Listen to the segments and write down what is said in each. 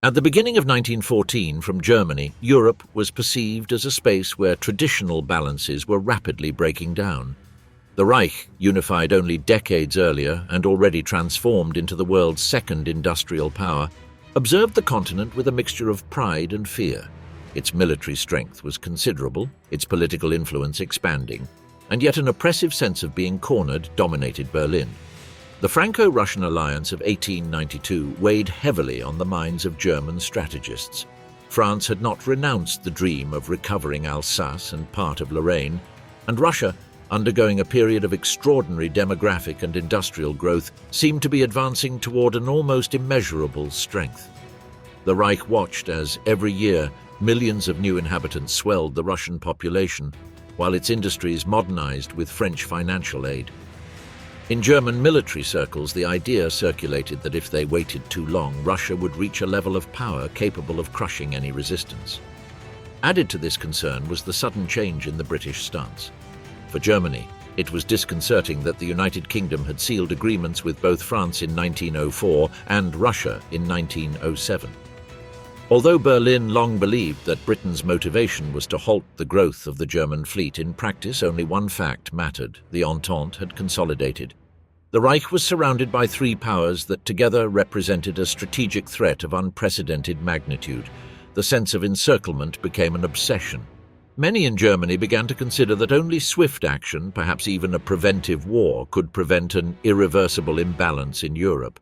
At the beginning of 1914, from Germany, Europe was perceived as a space where traditional balances were rapidly breaking down. The Reich, unified only decades earlier and already transformed into the world's second industrial power, observed the continent with a mixture of pride and fear. Its military strength was considerable, its political influence expanding, and yet an oppressive sense of being cornered dominated Berlin. The Franco-Russian alliance of 1892 weighed heavily on the minds of German strategists. France had not renounced the dream of recovering Alsace and part of Lorraine, and Russia, undergoing a period of extraordinary demographic and industrial growth, seemed to be advancing toward an almost immeasurable strength. The Reich watched as, every year, millions of new inhabitants swelled the Russian population, while its industries modernized with French financial aid. In German military circles, the idea circulated that if they waited too long, Russia would reach a level of power capable of crushing any resistance. Added to this concern was the sudden change in the British stance. For Germany, it was disconcerting that the United Kingdom had sealed agreements with both France in 1904 and Russia in 1907. Although Berlin long believed that Britain's motivation was to halt the growth of the German fleet, in practice only one fact mattered: the Entente had consolidated. The Reich was surrounded by three powers that together represented a strategic threat of unprecedented magnitude. The sense of encirclement became an obsession. Many in Germany began to consider that only swift action, perhaps even a preventive war, could prevent an irreversible imbalance in Europe.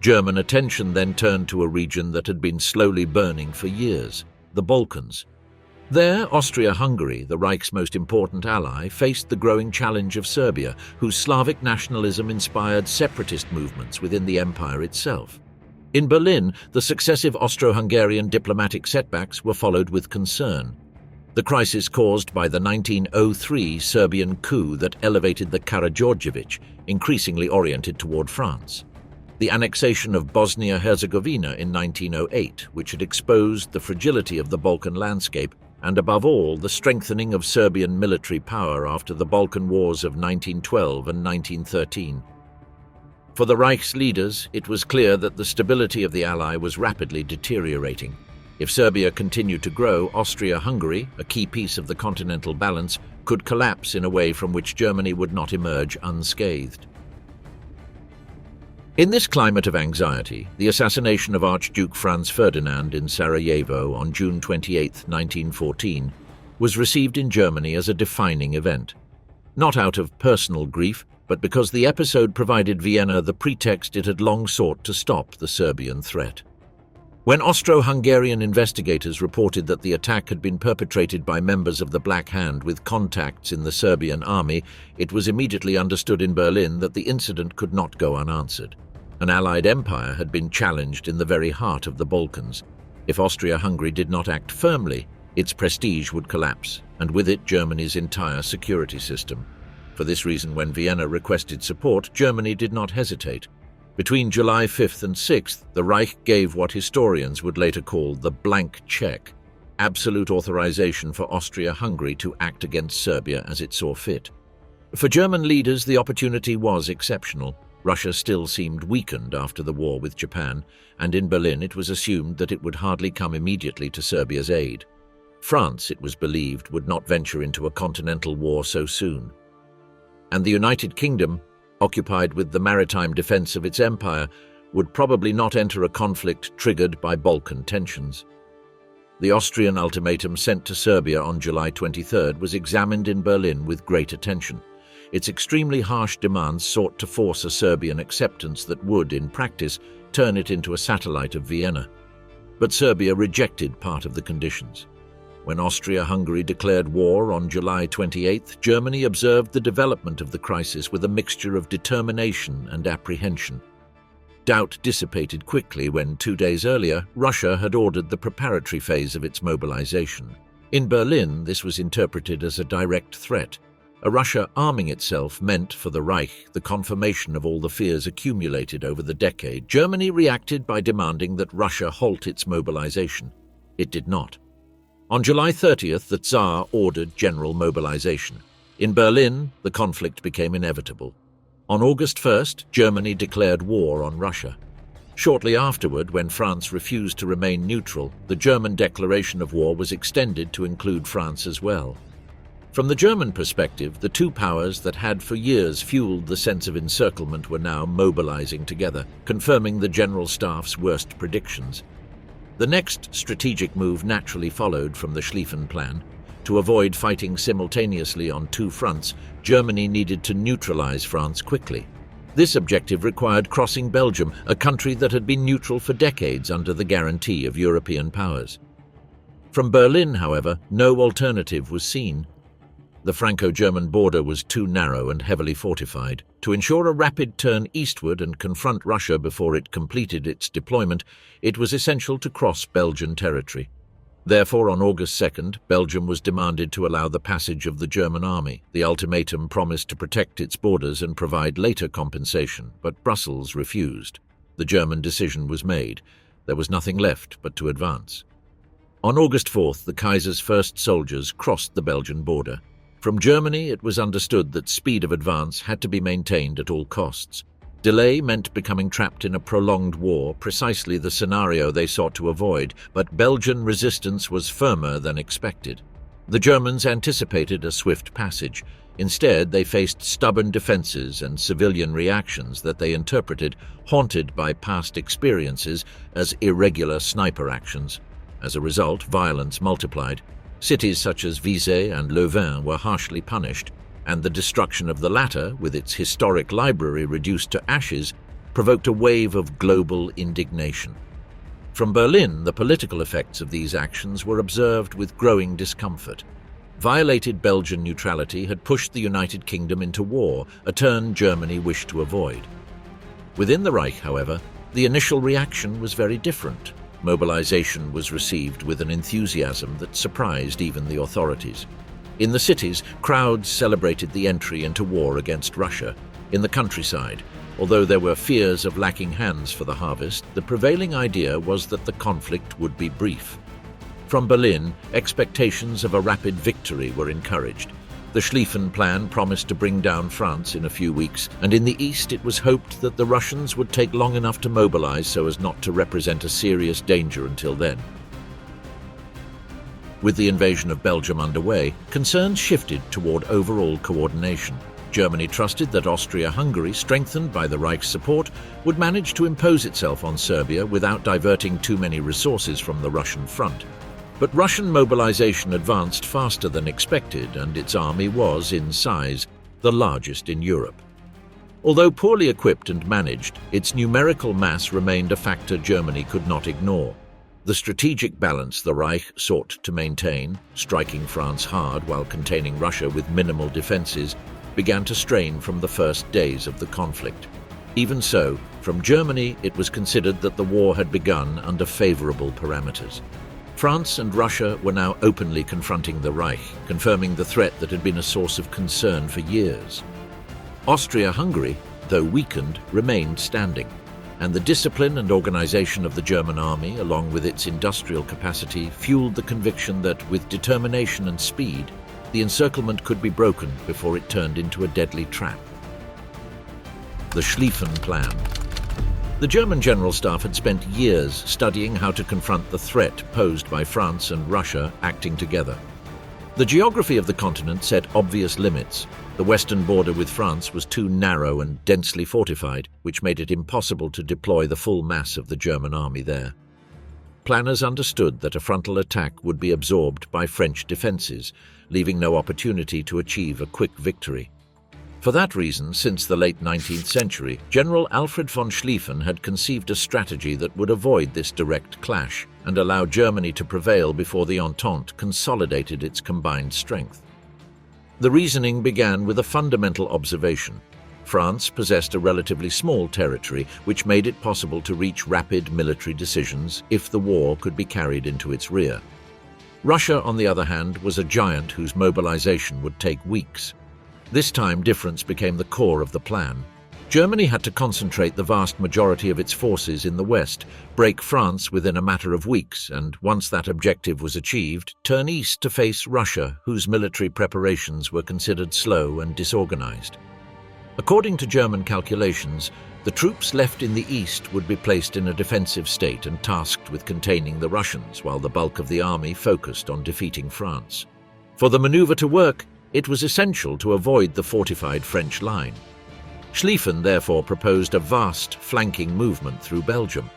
German attention then turned to a region that had been slowly burning for years: the Balkans. There, Austria-Hungary, the Reich's most important ally, faced the growing challenge of Serbia, whose Slavic nationalism inspired separatist movements within the empire itself. In Berlin, the successive Austro-Hungarian diplomatic setbacks were followed with concern. The crisis caused by the 1903 Serbian coup that elevated the Karađorđević, increasingly oriented toward France. The annexation of Bosnia-Herzegovina in 1908, which had exposed the fragility of the Balkan landscape, and above all, the strengthening of Serbian military power after the Balkan Wars of 1912 and 1913. For the Reich's leaders, it was clear that the stability of the ally was rapidly deteriorating. If Serbia continued to grow, Austria-Hungary, a key piece of the continental balance, could collapse in a way from which Germany would not emerge unscathed. In this climate of anxiety, the assassination of Archduke Franz Ferdinand in Sarajevo on June 28, 1914, was received in Germany as a defining event. Not out of personal grief, but because the episode provided Vienna the pretext it had long sought to stop the Serbian threat. When Austro-Hungarian investigators reported that the attack had been perpetrated by members of the Black Hand with contacts in the Serbian army, it was immediately understood in Berlin that the incident could not go unanswered. An Allied empire had been challenged in the very heart of the Balkans. If Austria-Hungary did not act firmly, its prestige would collapse, and with it Germany's entire security system. For this reason, when Vienna requested support, Germany did not hesitate. Between July 5th and 6th, the Reich gave what historians would later call the blank check, absolute authorization for Austria-Hungary to act against Serbia as it saw fit. For German leaders, the opportunity was exceptional. Russia still seemed weakened after the war with Japan, and in Berlin it was assumed that it would hardly come immediately to Serbia's aid. France, it was believed, would not venture into a continental war so soon. And the United Kingdom, occupied with the maritime defense of its empire, would probably not enter a conflict triggered by Balkan tensions. The Austrian ultimatum sent to Serbia on July 23rd was examined in Berlin with great attention. Its extremely harsh demands sought to force a Serbian acceptance that would, in practice, turn it into a satellite of Vienna. But Serbia rejected part of the conditions. When Austria-Hungary declared war on July 28th, Germany observed the development of the crisis with a mixture of determination and apprehension. Doubt dissipated quickly when, 2 days earlier, Russia had ordered the preparatory phase of its mobilization. In Berlin, this was interpreted as a direct threat. A Russia arming itself meant, for the Reich, the confirmation of all the fears accumulated over the decade. Germany reacted by demanding that Russia halt its mobilization. It did not. On July 30th, the Tsar ordered general mobilization. In Berlin, the conflict became inevitable. On August 1st, Germany declared war on Russia. Shortly afterward, when France refused to remain neutral, the German declaration of war was extended to include France as well. From the German perspective, the two powers that had for years fueled the sense of encirclement were now mobilizing together, confirming the General Staff's worst predictions. The next strategic move naturally followed from the Schlieffen plan. To avoid fighting simultaneously on two fronts, Germany needed to neutralize France quickly. This objective required crossing Belgium, a country that had been neutral for decades under the guarantee of European powers. From Berlin, however, no alternative was seen. The Franco-German border was too narrow and heavily fortified. To ensure a rapid turn eastward and confront Russia before it completed its deployment, it was essential to cross Belgian territory. Therefore, on August 2nd, Belgium was demanded to allow the passage of the German army. The ultimatum promised to protect its borders and provide later compensation, but Brussels refused. The German decision was made. There was nothing left but to advance. On August 4th, the Kaiser's first soldiers crossed the Belgian border. From Germany, it was understood that speed of advance had to be maintained at all costs. Delay meant becoming trapped in a prolonged war, precisely the scenario they sought to avoid, but Belgian resistance was firmer than expected. The Germans anticipated a swift passage. Instead, they faced stubborn defenses and civilian reactions that they interpreted, haunted by past experiences, as irregular sniper actions. As a result, violence multiplied. Cities such as Visé and Louvain were harshly punished, and the destruction of the latter, with its historic library reduced to ashes, provoked a wave of global indignation. From Berlin, the political effects of these actions were observed with growing discomfort. Violated Belgian neutrality had pushed the United Kingdom into war, a turn Germany wished to avoid. Within the Reich, however, the initial reaction was very different. Mobilization was received with an enthusiasm that surprised even the authorities. In the cities, crowds celebrated the entry into war against Russia. In the countryside, although there were fears of lacking hands for the harvest, the prevailing idea was that the conflict would be brief. From Berlin, expectations of a rapid victory were encouraged. The Schlieffen plan promised to bring down France in a few weeks, and in the east it was hoped that the Russians would take long enough to mobilize so as not to represent a serious danger until then. With the invasion of Belgium underway, concerns shifted toward overall coordination. Germany trusted that Austria-Hungary, strengthened by the Reich's support, would manage to impose itself on Serbia without diverting too many resources from the Russian front. But Russian mobilization advanced faster than expected, and its army was, in size, the largest in Europe. Although poorly equipped and managed, its numerical mass remained a factor Germany could not ignore. The strategic balance the Reich sought to maintain, striking France hard while containing Russia with minimal defenses, began to strain from the first days of the conflict. Even so, from Germany it was considered that the war had begun under favorable parameters. France and Russia were now openly confronting the Reich, confirming the threat that had been a source of concern for years. Austria-Hungary, though weakened, remained standing, and the discipline and organization of the German army, along with its industrial capacity, fueled the conviction that, with determination and speed, the encirclement could be broken before it turned into a deadly trap. The Schlieffen Plan. The German General Staff had spent years studying how to confront the threat posed by France and Russia acting together. The geography of the continent set obvious limits. The western border with France was too narrow and densely fortified, which made it impossible to deploy the full mass of the German army there. Planners understood that a frontal attack would be absorbed by French defenses, leaving no opportunity to achieve a quick victory. For that reason, since the late 19th century, General Alfred von Schlieffen had conceived a strategy that would avoid this direct clash and allow Germany to prevail before the Entente consolidated its combined strength. The reasoning began with a fundamental observation. France possessed a relatively small territory, which made it possible to reach rapid military decisions if the war could be carried into its rear. Russia, on the other hand, was a giant whose mobilization would take weeks. This time, difference became the core of the plan. Germany had to concentrate the vast majority of its forces in the west, break France within a matter of weeks, and once that objective was achieved, turn east to face Russia, whose military preparations were considered slow and disorganized. According to German calculations, The troops left in the east would be placed in a defensive state and tasked with containing the Russians, while the bulk of the army focused on defeating France. For the maneuver to work, it was essential to avoid the fortified French line. Schlieffen therefore proposed a vast flanking movement through Belgium.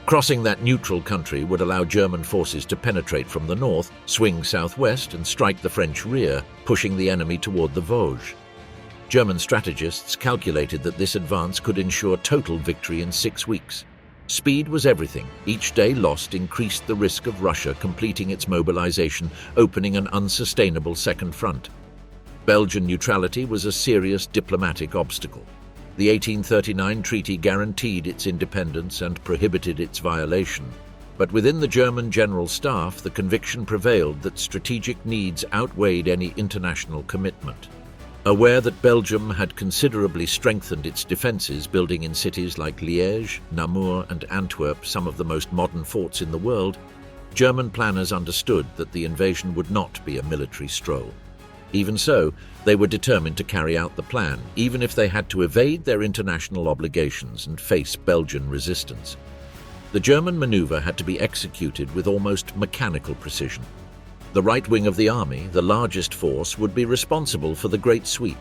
Crossing that neutral country would allow German forces to penetrate from the north, swing southwest and strike the French rear, pushing the enemy toward the Vosges. German strategists calculated that this advance could ensure total victory in 6 weeks. Speed was everything. Each day lost increased the risk of Russia completing its mobilization, opening an unsustainable second front. Belgian neutrality was a serious diplomatic obstacle. The 1839 treaty guaranteed its independence and prohibited its violation. But within the German General Staff, the conviction prevailed that strategic needs outweighed any international commitment. Aware that Belgium had considerably strengthened its defences, building in cities like Liège, Namur and Antwerp some of the most modern forts in the world, German planners understood that the invasion would not be a military stroll. Even so, they were determined to carry out the plan, even if they had to evade their international obligations and face Belgian resistance. The German maneuver had to be executed with almost mechanical precision. The right wing of the army, the largest force, would be responsible for the Great Sweep.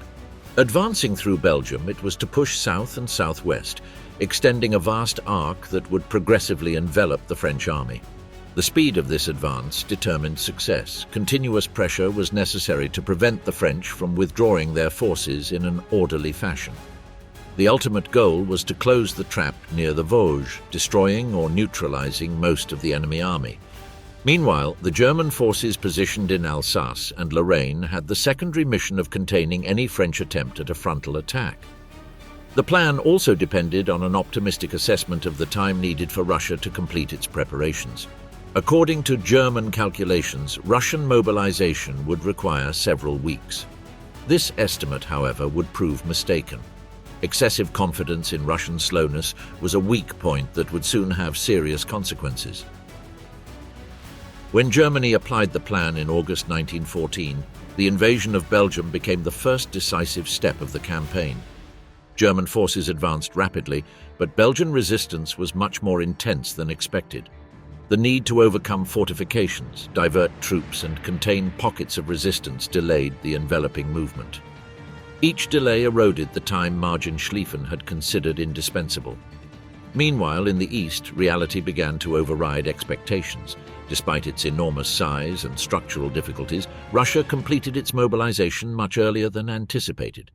Advancing through Belgium, it was to push south and southwest, extending a vast arc that would progressively envelop the French army. The speed of this advance determined success. Continuous pressure was necessary to prevent the French from withdrawing their forces in an orderly fashion. The ultimate goal was to close the trap near the Vosges, destroying or neutralizing most of the enemy army. Meanwhile, the German forces positioned in Alsace and Lorraine had the secondary mission of containing any French attempt at a frontal attack. The plan also depended on an optimistic assessment of the time needed for Russia to complete its preparations. According to German calculations, Russian mobilization would require several weeks. This estimate, however, would prove mistaken. Excessive confidence in Russian slowness was a weak point that would soon have serious consequences. When Germany applied the plan in August 1914, the invasion of Belgium became the first decisive step of the campaign. German forces advanced rapidly, but Belgian resistance was much more intense than expected. The need to overcome fortifications, divert troops, and contain pockets of resistance delayed the enveloping movement. Each delay eroded the time margin Schlieffen had considered indispensable. Meanwhile, in the east, reality began to override expectations. Despite its enormous size and structural difficulties, Russia completed its mobilization much earlier than anticipated.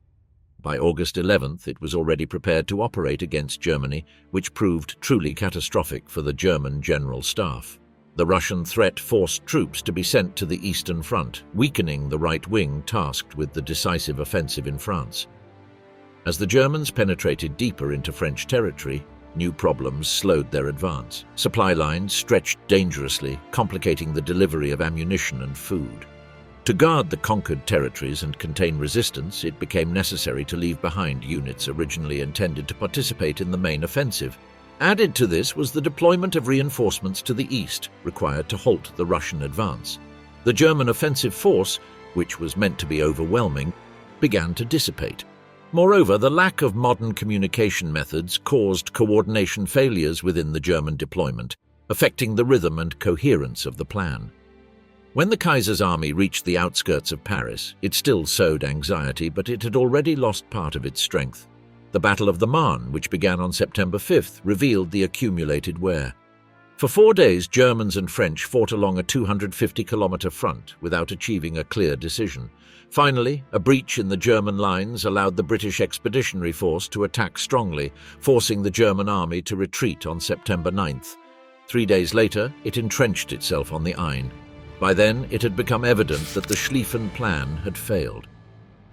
By August 11th, it was already prepared to operate against Germany, which proved truly catastrophic for the German General Staff. The Russian threat forced troops to be sent to the Eastern Front, weakening the right wing tasked with the decisive offensive in France. As the Germans penetrated deeper into French territory, new problems slowed their advance. Supply lines stretched dangerously, complicating the delivery of ammunition and food. To guard the conquered territories and contain resistance, it became necessary to leave behind units originally intended to participate in the main offensive. Added to this was the deployment of reinforcements to the east, required to halt the Russian advance. The German offensive force, which was meant to be overwhelming, began to dissipate. Moreover, the lack of modern communication methods caused coordination failures within the German deployment, affecting the rhythm and coherence of the plan. When the Kaiser's army reached the outskirts of Paris, it still sowed anxiety, but it had already lost part of its strength. The Battle of the Marne, which began on September 5th, revealed the accumulated wear. For 4 days, Germans and French fought along a 250-kilometer front without achieving a clear decision. Finally, a breach in the German lines allowed the British Expeditionary Force to attack strongly, forcing the German army to retreat on September 9th. 3 days later, it entrenched itself on the Aisne. By then, it had become evident that the Schlieffen plan had failed.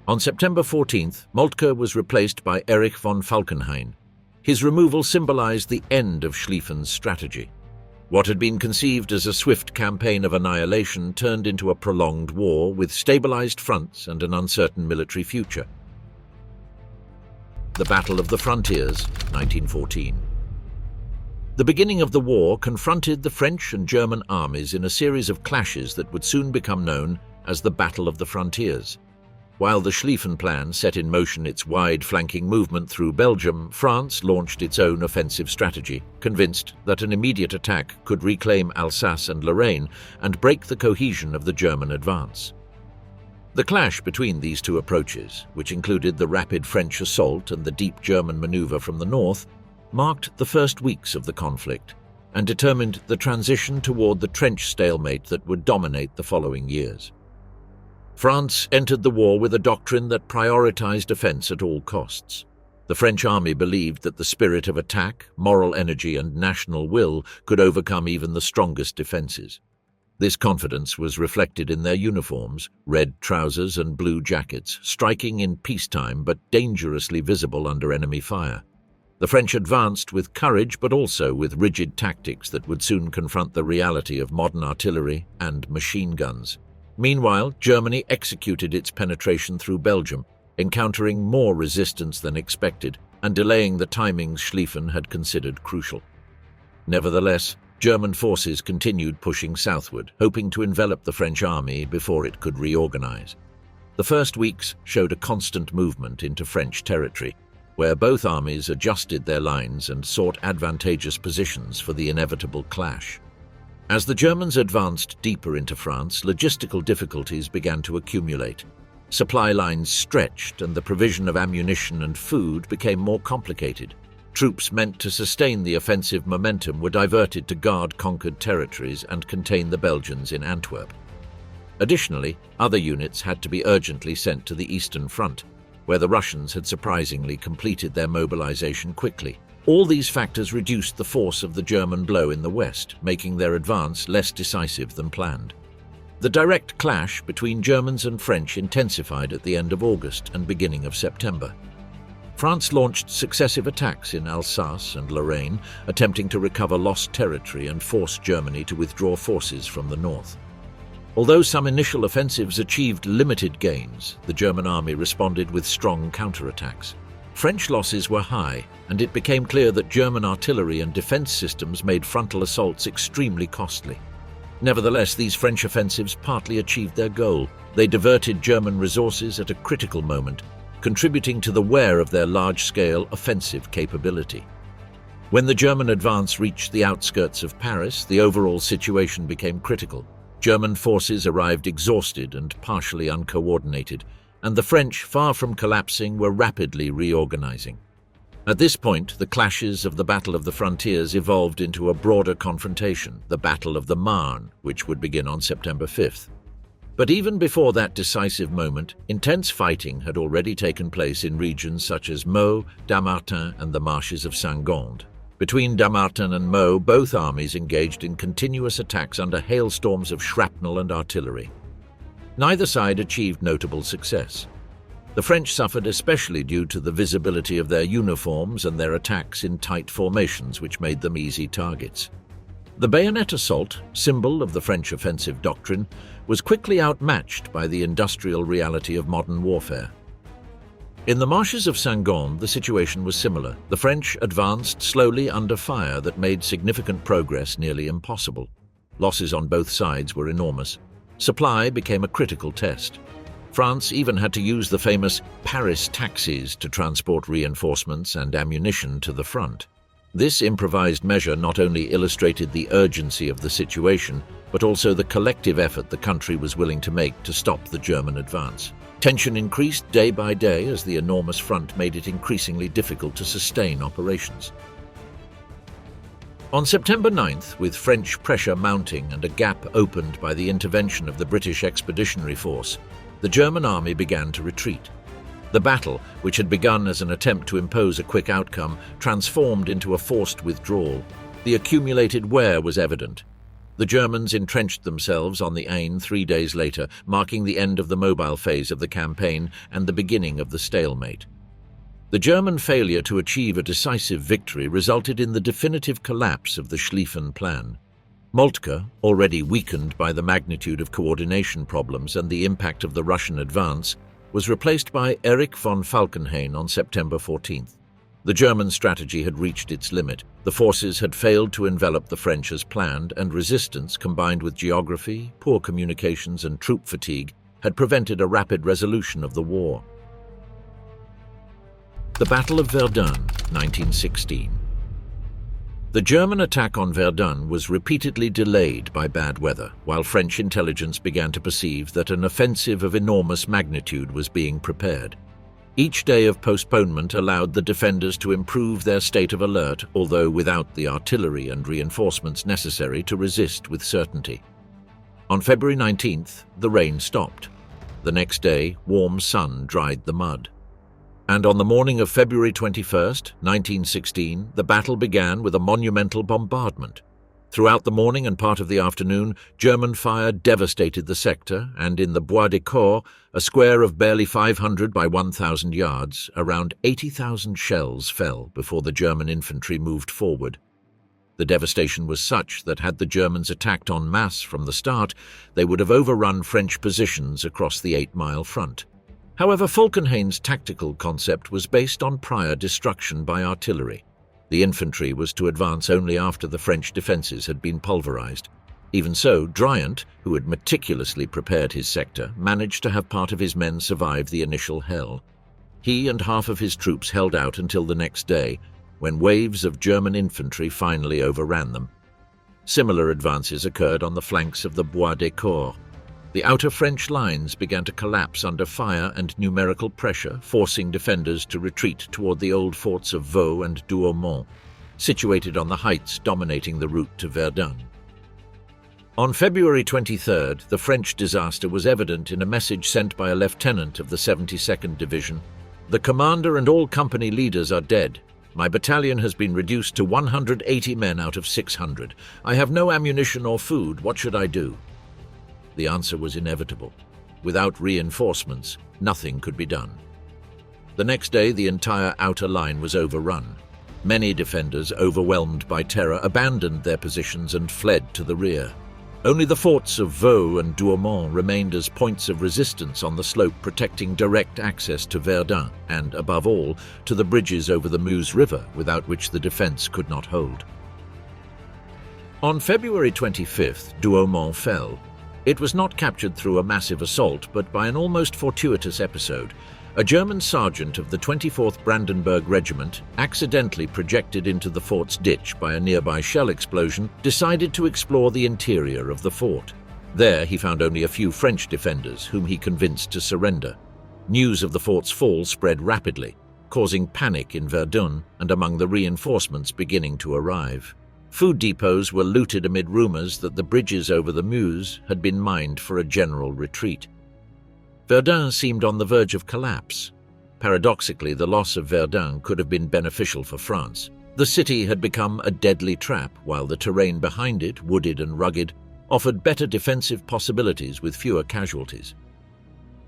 On September 14th, Moltke was replaced by Erich von Falkenhayn. His removal symbolized the end of Schlieffen's strategy. What had been conceived as a swift campaign of annihilation turned into a prolonged war with stabilized fronts and an uncertain military future. The Battle of the Frontiers, 1914. The beginning of the war confronted the French and German armies in a series of clashes that would soon become known as the Battle of the Frontiers. While the Schlieffen plan set in motion its wide flanking movement through Belgium, France launched its own offensive strategy, convinced that an immediate attack could reclaim Alsace and Lorraine and break the cohesion of the German advance. The clash between these two approaches, which included the rapid French assault and the deep German maneuver from the north, marked the first weeks of the conflict and determined the transition toward the trench stalemate that would dominate the following years. France entered the war with a doctrine that prioritized defense at all costs. The French army believed that the spirit of attack, moral energy, and national will could overcome even the strongest defenses. This confidence was reflected in their uniforms, red trousers and blue jackets, striking in peacetime but dangerously visible under enemy fire. The French advanced with courage but also with rigid tactics that would soon confront the reality of modern artillery and machine guns. Meanwhile, Germany executed its penetration through Belgium, encountering more resistance than expected and delaying the timings Schlieffen had considered crucial. Nevertheless, German forces continued pushing southward, hoping to envelop the French army before it could reorganize. The first weeks showed a constant movement into French territory, where both armies adjusted their lines and sought advantageous positions for the inevitable clash. As the Germans advanced deeper into France, logistical difficulties began to accumulate. Supply lines stretched and the provision of ammunition and food became more complicated. Troops meant to sustain the offensive momentum were diverted to guard conquered territories and contain the Belgians in Antwerp. Additionally, other units had to be urgently sent to the Eastern Front, where the Russians had surprisingly completed their mobilization quickly. All these factors reduced the force of the German blow in the west, making their advance less decisive than planned. The direct clash between Germans and French intensified at the end of August and beginning of September. France launched successive attacks in Alsace and Lorraine, attempting to recover lost territory and force Germany to withdraw forces from the north. Although some initial offensives achieved limited gains, the German army responded with strong counterattacks. French losses were high, and it became clear that German artillery and defense systems made frontal assaults extremely costly. Nevertheless, these French offensives partly achieved their goal. They diverted German resources at a critical moment, contributing to the wear of their large-scale offensive capability. When the German advance reached the outskirts of Paris, the overall situation became critical. German forces arrived exhausted and partially uncoordinated, and the French, far from collapsing, were rapidly reorganizing. At this point, the clashes of the Battle of the Frontiers evolved into a broader confrontation, the Battle of the Marne, which would begin on September 5th. But even before that decisive moment, intense fighting had already taken place in regions such as Meaux, Dammartin, and the marshes of Saint-Gond. Between Dammartin and Meaux, both armies engaged in continuous attacks under hailstorms of shrapnel and artillery. Neither side achieved notable success. The French suffered especially due to the visibility of their uniforms and their attacks in tight formations, which made them easy targets. The bayonet assault, symbol of the French offensive doctrine, was quickly outmatched by the industrial reality of modern warfare. In the marshes of Saint-Gond, the situation was similar. The French advanced slowly under fire that made significant progress nearly impossible. Losses on both sides were enormous. Supply became a critical test. France even had to use the famous Paris taxis to transport reinforcements and ammunition to the front. This improvised measure not only illustrated the urgency of the situation, but also the collective effort the country was willing to make to stop the German advance. Tension increased day by day as the enormous front made it increasingly difficult to sustain operations. On September 9th, with French pressure mounting and a gap opened by the intervention of the British Expeditionary Force, the German army began to retreat. The battle, which had begun as an attempt to impose a quick outcome, transformed into a forced withdrawal. The accumulated wear was evident. The Germans entrenched themselves on the Aisne 3 days later, marking the end of the mobile phase of the campaign and the beginning of the stalemate. The German failure to achieve a decisive victory resulted in the definitive collapse of the Schlieffen plan. Moltke, already weakened by the magnitude of coordination problems and the impact of the Russian advance, was replaced by Erich von Falkenhayn on September 14th. The German strategy had reached its limit. The forces had failed to envelop the French as planned, and resistance, combined with geography, poor communications, and troop fatigue, had prevented a rapid resolution of the war. The Battle of Verdun, 1916. The German attack on Verdun was repeatedly delayed by bad weather, while French intelligence began to perceive that an offensive of enormous magnitude was being prepared. Each day of postponement allowed the defenders to improve their state of alert, although without the artillery and reinforcements necessary to resist with certainty. On February 19th, the rain stopped. The next day, warm sun dried the mud. And on the morning of February 21st, 1916, the battle began with a monumental bombardment. Throughout the morning and part of the afternoon, German fire devastated the sector, and in the Bois de Cour, a square of barely 500 by 1,000 yards, around 80,000 shells fell before the German infantry moved forward. The devastation was such that had the Germans attacked en masse from the start, they would have overrun French positions across the 8-mile front. However, Falkenhayn's tactical concept was based on prior destruction by artillery. The infantry was to advance only after the French defences had been pulverised. Even so, Driant, who had meticulously prepared his sector, managed to have part of his men survive the initial hell. He and half of his troops held out until the next day, when waves of German infantry finally overran them. Similar advances occurred on the flanks of the Bois de Cour. The outer French lines began to collapse under fire and numerical pressure, forcing defenders to retreat toward the old forts of Vaux and Douaumont, situated on the heights dominating the route to Verdun. On February 23rd, the French disaster was evident in a message sent by a lieutenant of the 72nd Division. "The commander and all company leaders are dead. My battalion has been reduced to 180 men out of 600. I have no ammunition or food. What should I do?" The answer was inevitable. Without reinforcements, nothing could be done. The next day, the entire outer line was overrun. Many defenders, overwhelmed by terror, abandoned their positions and fled to the rear. Only the forts of Vaux and Douaumont remained as points of resistance on the slope, protecting direct access to Verdun and, above all, to the bridges over the Meuse River, without which the defense could not hold. On February 25th, Douaumont fell. It was not captured through a massive assault, but by an almost fortuitous episode. A German sergeant of the 24th Brandenburg Regiment, accidentally projected into the fort's ditch by a nearby shell explosion, decided to explore the interior of the fort. There he found only a few French defenders, whom he convinced to surrender. News of the fort's fall spread rapidly, causing panic in Verdun and among the reinforcements beginning to arrive. Food depots were looted amid rumors that the bridges over the Meuse had been mined for a general retreat. Verdun seemed on the verge of collapse. Paradoxically, the loss of Verdun could have been beneficial for France. The city had become a deadly trap, while the terrain behind it, wooded and rugged, offered better defensive possibilities with fewer casualties.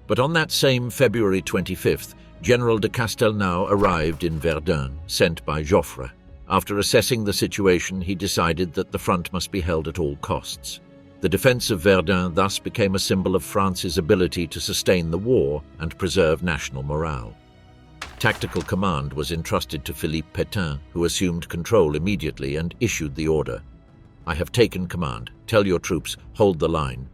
But on that same February 25th, General de Castelnau arrived in Verdun, sent by Joffre. After assessing the situation, he decided that the front must be held at all costs. The defense of Verdun thus became a symbol of France's ability to sustain the war and preserve national morale. Tactical command was entrusted to Philippe Pétain, who assumed control immediately and issued the order. "I have taken command. Tell your troops, hold the line."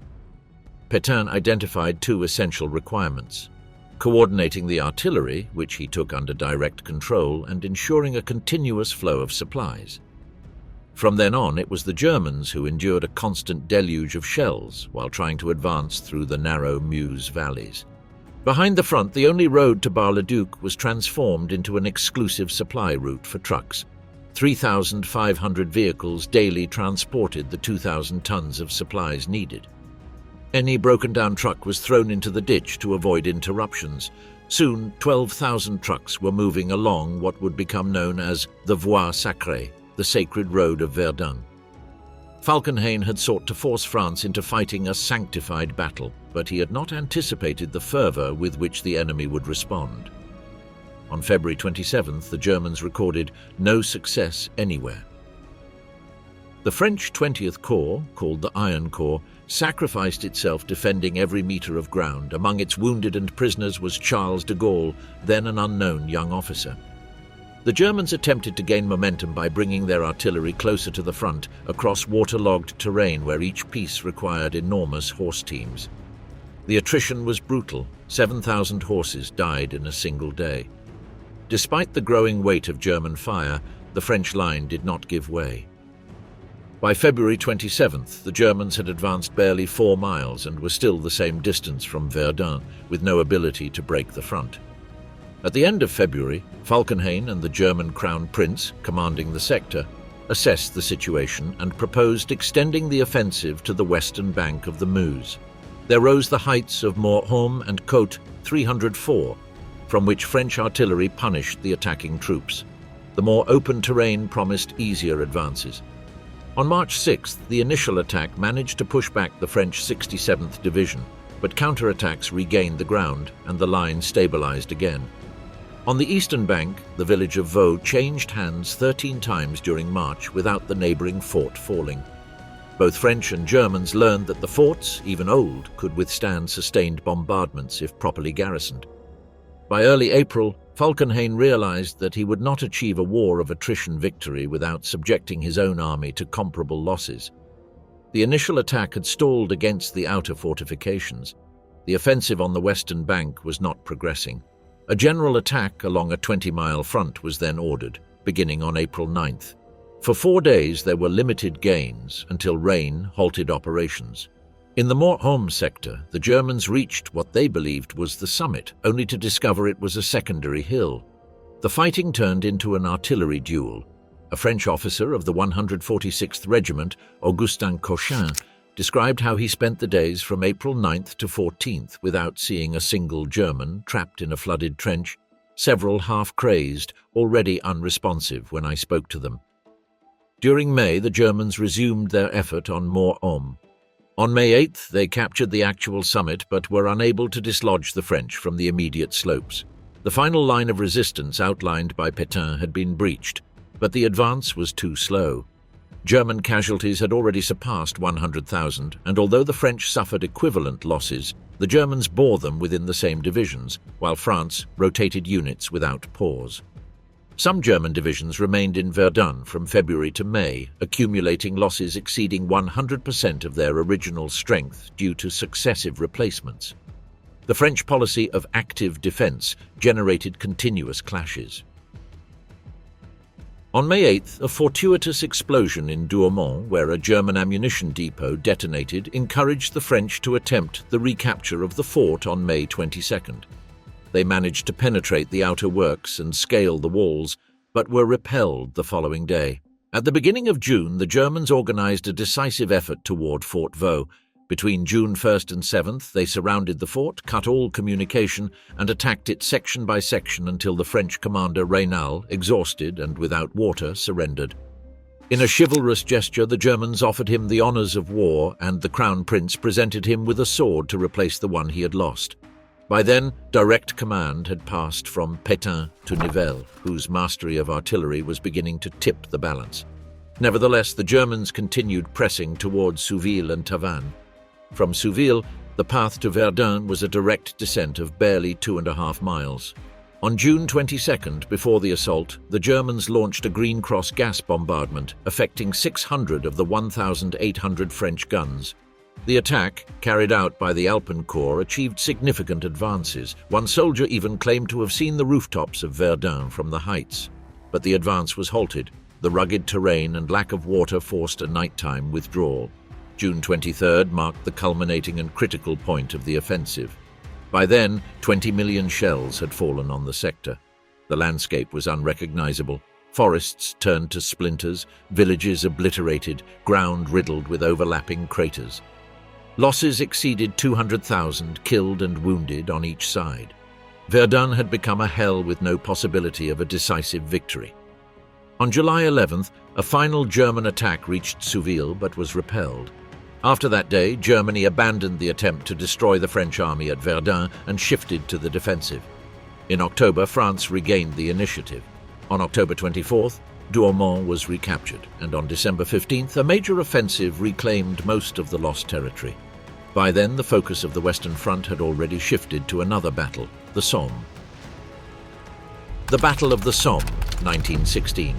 Pétain identified two essential requirements: coordinating the artillery, which he took under direct control, and ensuring a continuous flow of supplies. From then on, it was the Germans who endured a constant deluge of shells while trying to advance through the narrow Meuse valleys. Behind the front, the only road to Bar-le-Duc was transformed into an exclusive supply route for trucks. 3,500 vehicles daily transported the 2,000 tons of supplies needed. Any broken-down truck was thrown into the ditch to avoid interruptions. Soon, 12,000 trucks were moving along what would become known as the Voie Sacrée, the sacred road of Verdun. Falkenhayn had sought to force France into fighting a sanctified battle, but he had not anticipated the fervour with which the enemy would respond. On February 27th, the Germans recorded no success anywhere. The French 20th Corps, called the Iron Corps, sacrificed itself defending every metre of ground. Among its wounded and prisoners was Charles de Gaulle, then an unknown young officer. The Germans attempted to gain momentum by bringing their artillery closer to the front, across waterlogged terrain where each piece required enormous horse teams. The attrition was brutal. 7,000 horses died in a single day. Despite the growing weight of German fire, the French line did not give way. By February 27th, the Germans had advanced barely 4 miles and were still the same distance from Verdun, with no ability to break the front. At the end of February, Falkenhayn and the German Crown Prince, commanding the sector, assessed the situation and proposed extending the offensive to the western bank of the Meuse. There rose the heights of Mortholm and Côte 304, from which French artillery punished the attacking troops. The more open terrain promised easier advances. On March 6th, the initial attack managed to push back the French 67th Division, but counterattacks regained the ground and the line stabilized again. On the eastern bank, the village of Vaux changed hands 13 times during March without the neighboring fort falling. Both French and Germans learned that the forts, even old, could withstand sustained bombardments if properly garrisoned. By early April, Falkenhayn realized that he would not achieve a war of attrition victory without subjecting his own army to comparable losses. The initial attack had stalled against the outer fortifications. The offensive on the western bank was not progressing. A general attack along a 20-mile front was then ordered, beginning on April 9th. For 4 days there were limited gains until rain halted operations. In the Mortholm sector, the Germans reached what they believed was the summit, only to discover it was a secondary hill. The fighting turned into an artillery duel. A French officer of the 146th Regiment, Augustin Cochin, described how he spent the days from April 9th to 14th without seeing a single German trapped in a flooded trench, several half-crazed, already unresponsive when I spoke to them. During May, the Germans resumed their effort on Mortholm. On May 8th, they captured the actual summit but were unable to dislodge the French from the immediate slopes. The final line of resistance outlined by Pétain had been breached, but the advance was too slow. German casualties had already surpassed 100,000, and although the French suffered equivalent losses, the Germans bore them within the same divisions, while France rotated units without pause. Some German divisions remained in Verdun from February to May, accumulating losses exceeding 100% of their original strength due to successive replacements. The French policy of active defense generated continuous clashes. On May 8th, a fortuitous explosion in Douaumont, where a German ammunition depot detonated, encouraged the French to attempt the recapture of the fort on May 22nd. They managed to penetrate the outer works and scale the walls, but were repelled the following day. At the beginning of June, the Germans organized a decisive effort toward Fort Vaux. Between June 1st and 7th, they surrounded the fort, cut all communication, and attacked it section by section until the French commander Raynal, exhausted and without water, surrendered. In a chivalrous gesture, the Germans offered him the honors of war, and the Crown Prince presented him with a sword to replace the one he had lost. By then, direct command had passed from Pétain to Nivelle, whose mastery of artillery was beginning to tip the balance. Nevertheless, the Germans continued pressing towards Souville and Tavannes. From Souville, the path to Verdun was a direct descent of barely 2.5 miles. On June 22nd, before the assault, the Germans launched a Green Cross gas bombardment, affecting 600 of the 1,800 French guns. The attack, carried out by the Alpenkorps, achieved significant advances. One soldier even claimed to have seen the rooftops of Verdun from the heights. But the advance was halted. The rugged terrain and lack of water forced a nighttime withdrawal. June 23rd marked the culminating and critical point of the offensive. By then, 20 million shells had fallen on the sector. The landscape was unrecognizable. Forests turned to splinters, villages obliterated, ground riddled with overlapping craters. Losses exceeded 200,000 killed and wounded on each side. Verdun had become a hell with no possibility of a decisive victory. On July 11th, a final German attack reached Souville but was repelled. After that day, Germany abandoned the attempt to destroy the French army at Verdun and shifted to the defensive. In October, France regained the initiative. On October 24th, Douaumont was recaptured, and on December 15th, a major offensive reclaimed most of the lost territory. By then, the focus of the Western Front had already shifted to another battle, the Somme. The Battle of the Somme, 1916.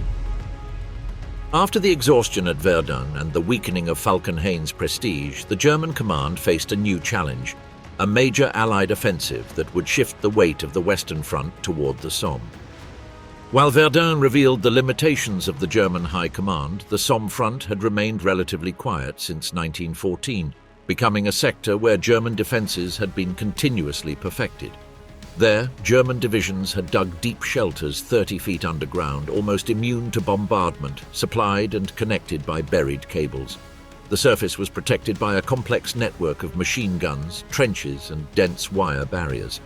After the exhaustion at Verdun and the weakening of Falkenhayn's prestige, the German command faced a new challenge. a major Allied offensive that would shift the weight of the Western Front toward the Somme. While Verdun revealed the limitations of the German High Command, the Somme front had remained relatively quiet since 1914, becoming a sector where German defences had been continuously perfected. There, German divisions had dug deep shelters 30 feet underground, almost immune to bombardment, supplied and connected by buried cables. The surface was protected by a complex network of machine guns, trenches, and dense wire barriers.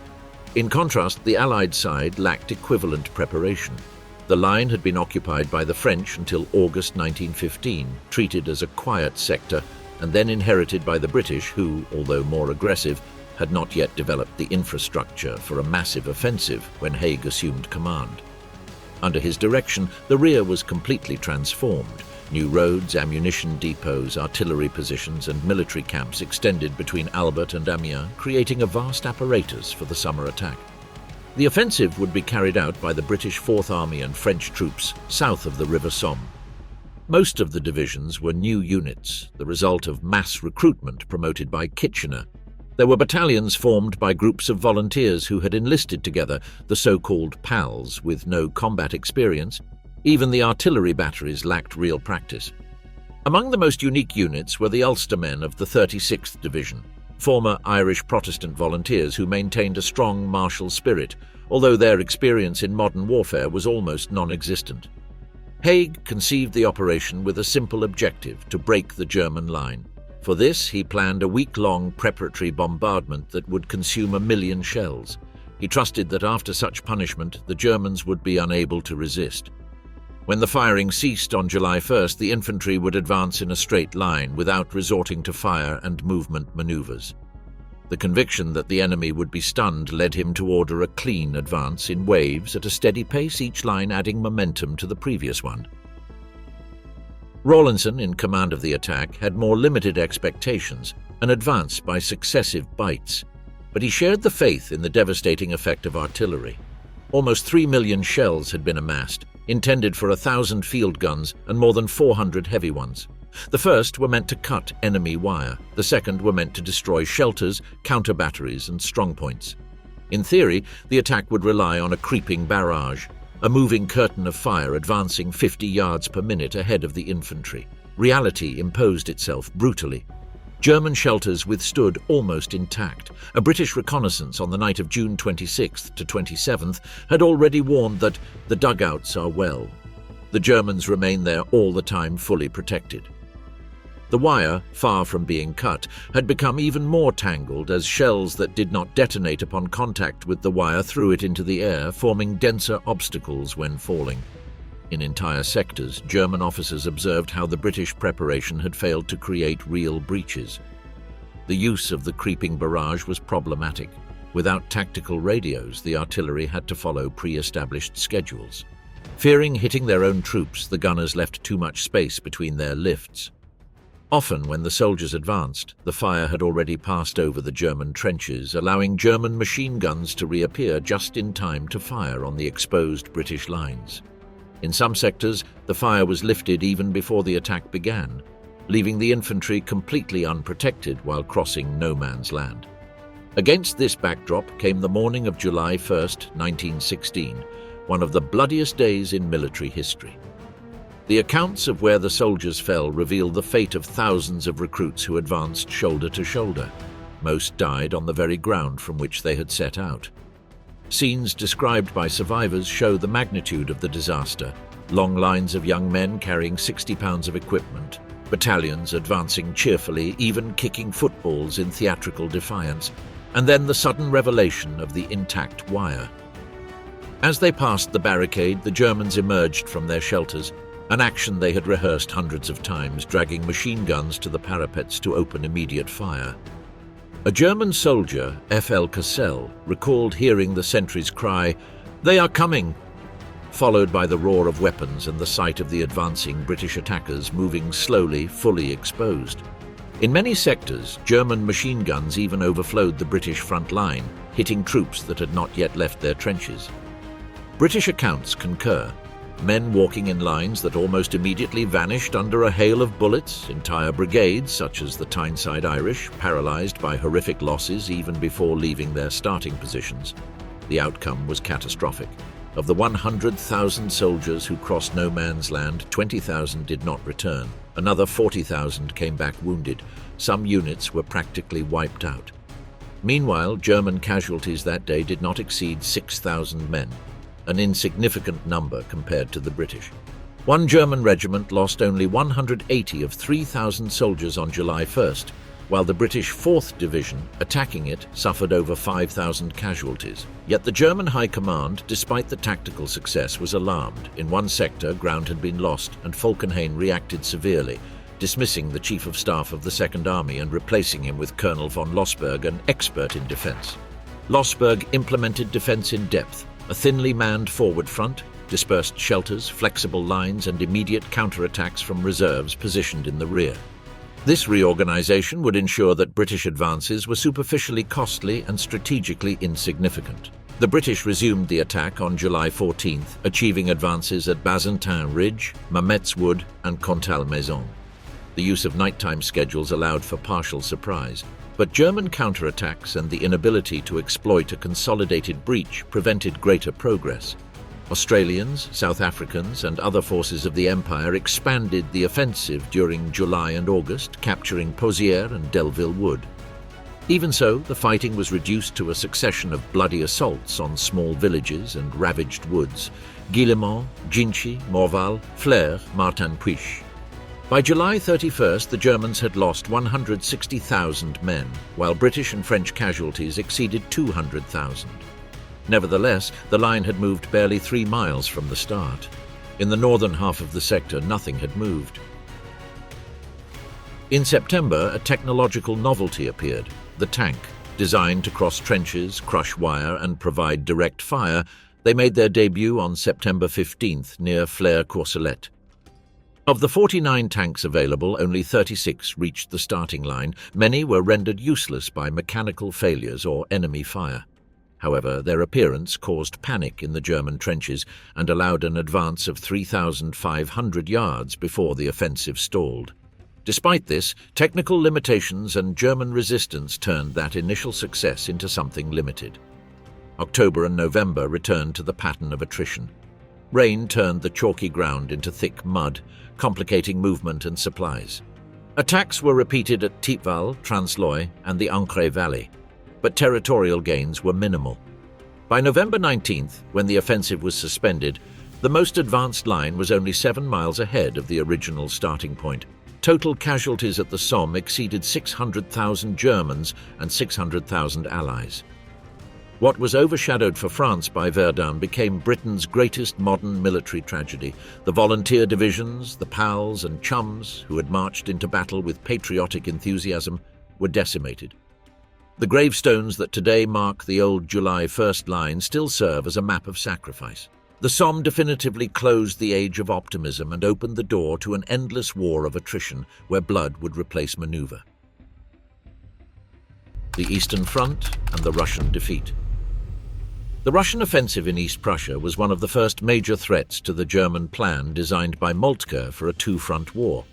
In contrast, the Allied side lacked equivalent preparation. The line had been occupied by the French until August 1915, treated as a quiet sector, and then inherited by the British who, although more aggressive, had not yet developed the infrastructure for a massive offensive when Haig assumed command. Under his direction, the rear was completely transformed. New roads, ammunition depots, artillery positions, and military camps extended between Albert and Amiens, creating a vast apparatus for the summer attack. The offensive would be carried out by the British Fourth Army and French troops south of the River Somme. Most of the divisions were new units, the result of mass recruitment promoted by Kitchener. There were battalions formed by groups of volunteers who had enlisted together, the so-called PALs, with no combat experience. Even the artillery batteries lacked real practice. Among the most unique units were the Ulstermen of the 36th Division, former Irish Protestant volunteers who maintained a strong martial spirit, although their experience in modern warfare was almost non-existent. Haig conceived the operation with a simple objective: to break the German line. For this, he planned a week-long preparatory bombardment that would consume 1 million shells. He trusted that after such punishment, the Germans would be unable to resist. When the firing ceased on July 1st, the infantry would advance in a straight line without resorting to fire and movement maneuvers. The conviction that the enemy would be stunned led him to order a clean advance in waves at a steady pace, each line adding momentum to the previous one. Rawlinson, in command of the attack, had more limited expectations and advanced by successive bites, but he shared the faith in the devastating effect of artillery. Almost 3 million shells had been amassed, intended for 1,000 field guns and more than 400 heavy ones. The first were meant to cut enemy wire, the second were meant to destroy shelters, counter-batteries and strongpoints. In theory, the attack would rely on a creeping barrage, a moving curtain of fire advancing 50 yards per minute ahead of the infantry. Reality imposed itself brutally. German shelters withstood almost intact. A British reconnaissance on the night of June 26th to 27th had already warned that the dugouts are well. The Germans remain there all the time, fully protected. The wire, far from being cut, had become even more tangled as shells that did not detonate upon contact with the wire threw it into the air, forming denser obstacles when falling. In entire sectors, German officers observed how the British preparation had failed to create real breaches. The use of the creeping barrage was problematic. Without tactical radios, the artillery had to follow pre-established schedules. Fearing hitting their own troops, the gunners left too much space between their lifts. Often, when the soldiers advanced, the fire had already passed over the German trenches, allowing German machine guns to reappear just in time to fire on the exposed British lines. In some sectors, the fire was lifted even before the attack began, leaving the infantry completely unprotected while crossing no man's land. Against this backdrop came the morning of July 1st, 1916, one of the bloodiest days in military history. The accounts of where the soldiers fell reveal the fate of thousands of recruits who advanced shoulder to shoulder. Most died on the very ground from which they had set out. Scenes described by survivors show the magnitude of the disaster. Long lines of young men carrying 60 pounds of equipment, battalions advancing cheerfully, even kicking footballs in theatrical defiance, and then the sudden revelation of the intact wire. As they passed the barricade, the Germans emerged from their shelters, an action they had rehearsed hundreds of times, dragging machine guns to the parapets to open immediate fire. A German soldier, F.L. Cassel, recalled hearing the sentries cry, "They are coming!" followed by the roar of weapons and the sight of the advancing British attackers moving slowly, fully exposed. In many sectors, German machine guns even overflowed the British front line, hitting troops that had not yet left their trenches. British accounts concur. men walking in lines that almost immediately vanished under a hail of bullets, entire brigades, such as the Tyneside Irish, paralysed by horrific losses even before leaving their starting positions. The outcome was catastrophic. Of the 100,000 soldiers who crossed no man's land, 20,000 did not return. Another 40,000 came back wounded. Some units were practically wiped out. Meanwhile, German casualties that day did not exceed 6,000 men, an insignificant number compared to the British. One German regiment lost only 180 of 3,000 soldiers on July 1st, while the British 4th Division, attacking it, suffered over 5,000 casualties. Yet the German High Command, despite the tactical success, was alarmed. In one sector, ground had been lost, and Falkenhayn reacted severely, dismissing the Chief of Staff of the Second Army and replacing him with Colonel von Lossberg, an expert in defence. Lossberg implemented defence in depth, a thinly manned forward front, dispersed shelters, flexible lines, and immediate counterattacks from reserves positioned in the rear. This reorganisation would ensure that British advances were superficially costly and strategically insignificant. The British resumed the attack on July 14th, achieving advances at Bazentin Ridge, Mametz Wood, and Contalmaison. The use of nighttime schedules allowed for partial surprise, but German counterattacks and the inability to exploit a consolidated breach prevented greater progress. Australians, South Africans, and other forces of the Empire expanded the offensive during July and August, capturing Pozières and Delville Wood. Even so, the fighting was reduced to a succession of bloody assaults on small villages and ravaged woods: Guillemont, Ginchy, Morval, Flers, Martinpuich. By July 31st, the Germans had lost 160,000 men, while British and French casualties exceeded 200,000. Nevertheless, the line had moved barely 3 miles from the start. In the northern half of the sector, nothing had moved. In September, a technological novelty appeared: the tank. Designed to cross trenches, crush wire, and provide direct fire, they made their debut on September 15th near Flers-Courcelette. Of the 49 tanks available, only 36 reached the starting line. Many were rendered useless by mechanical failures or enemy fire. However, their appearance caused panic in the German trenches and allowed an advance of 3,500 yards before the offensive stalled. Despite this, technical limitations and German resistance turned that initial success into something limited. October and November returned to the pattern of attrition. Rain turned the chalky ground into thick mud, complicating movement and supplies. Attacks were repeated at Thiepval, Transloy, and the Ancre Valley, but territorial gains were minimal. By November 19th, when the offensive was suspended, the most advanced line was only 7 miles ahead of the original starting point. Total casualties at the Somme exceeded 600,000 Germans and 600,000 Allies. What was overshadowed for France by Verdun became Britain's greatest modern military tragedy. The volunteer divisions, the pals and chums who had marched into battle with patriotic enthusiasm were decimated. The gravestones that today mark the old July 1st line still serve as a map of sacrifice. The Somme definitively closed the age of optimism and opened the door to an endless war of attrition where blood would replace maneuver. The Eastern Front and the Russian defeat. The Russian offensive in East Prussia was one of the first major threats to the German plan designed by Moltke for a two-front war.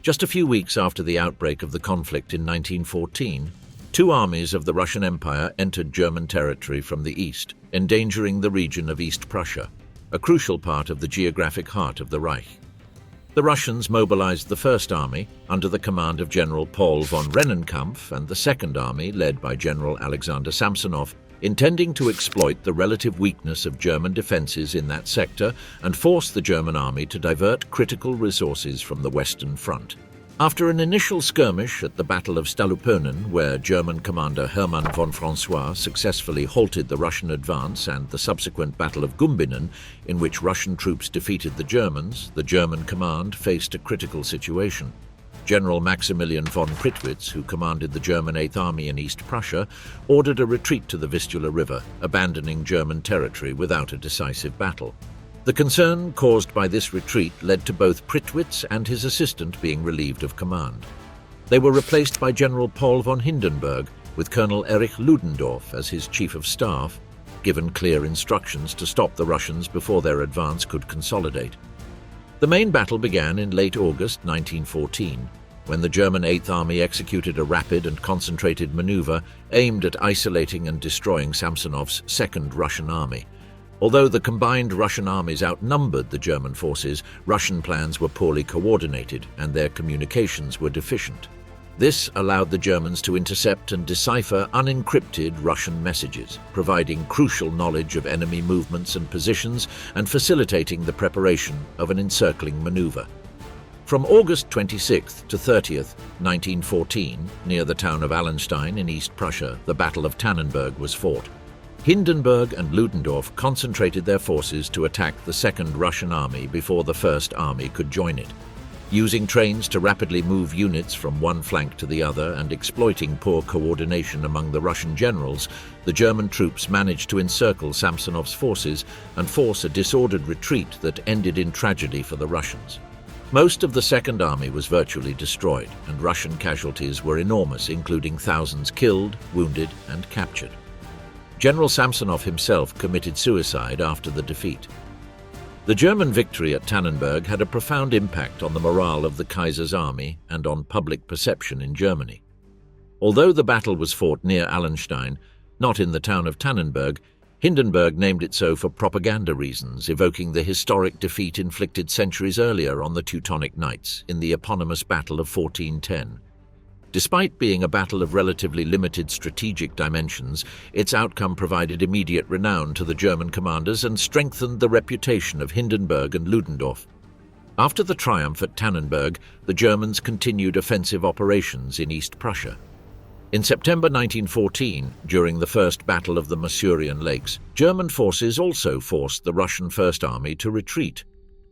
Just a few weeks after the outbreak of the conflict in 1914, 2 armies of the Russian Empire entered German territory from the east, endangering the region of East Prussia, a crucial part of the geographic heart of the Reich. The Russians mobilized the First Army under the command of General Paul von Rennenkampf and the Second Army, led by General Alexander Samsonov, intending to exploit the relative weakness of German defenses in that sector and force the German army to divert critical resources from the Western Front. After an initial skirmish at the Battle of Stallupönen, where German commander Hermann von François successfully halted the Russian advance, and the subsequent Battle of Gumbinnen, in which Russian troops defeated the German command faced a critical situation. General Maximilian von Prittwitz, who commanded the German Eighth Army in East Prussia, ordered a retreat to the Vistula River, abandoning German territory without a decisive battle. The concern caused by this retreat led to both Prittwitz and his assistant being relieved of command. They were replaced by General Paul von Hindenburg, with Colonel Erich Ludendorff as his chief of staff, given clear instructions to stop the Russians before their advance could consolidate. The main battle began in late August 1914, when the German Eighth Army executed a rapid and concentrated maneuver aimed at isolating and destroying Samsonov's Second Russian Army. Although the combined Russian armies outnumbered the German forces, Russian plans were poorly coordinated and their communications were deficient. This allowed the Germans to intercept and decipher unencrypted Russian messages, providing crucial knowledge of enemy movements and positions and facilitating the preparation of an encircling maneuver. From August 26th to 30th, 1914, near the town of Allenstein in East Prussia, the Battle of Tannenberg was fought. Hindenburg and Ludendorff concentrated their forces to attack the Second Russian Army before the First Army could join it. Using trains to rapidly move units from one flank to the other and exploiting poor coordination among the Russian generals, the German troops managed to encircle Samsonov's forces and force a disordered retreat that ended in tragedy for the Russians. Most of the Second Army was virtually destroyed, and Russian casualties were enormous, including thousands killed, wounded, and captured. General Samsonov himself committed suicide after the defeat. The German victory at Tannenberg had a profound impact on the morale of the Kaiser's army and on public perception in Germany. Although the battle was fought near Allenstein, not in the town of Tannenberg, Hindenburg named it so for propaganda reasons, evoking the historic defeat inflicted centuries earlier on the Teutonic Knights in the eponymous Battle of 1410. Despite being a battle of relatively limited strategic dimensions, its outcome provided immediate renown to the German commanders and strengthened the reputation of Hindenburg and Ludendorff. After the triumph at Tannenberg, the Germans continued offensive operations in East Prussia. In September 1914, during the First Battle of the Masurian Lakes, German forces also forced the Russian First Army to retreat.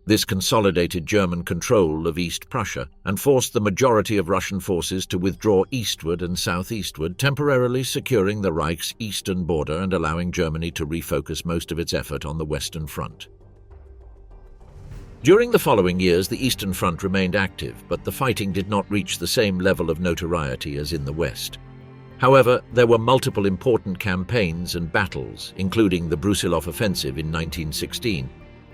This consolidated German control of East Prussia and forced the majority of Russian forces to withdraw eastward and southeastward, temporarily securing the Reich's eastern border and allowing Germany to refocus most of its effort on the Western Front. During the following years, the Eastern Front remained active, but the fighting did not reach the same level of notoriety as in the West. However, there were multiple important campaigns and battles, including the Brusilov Offensive in 1916,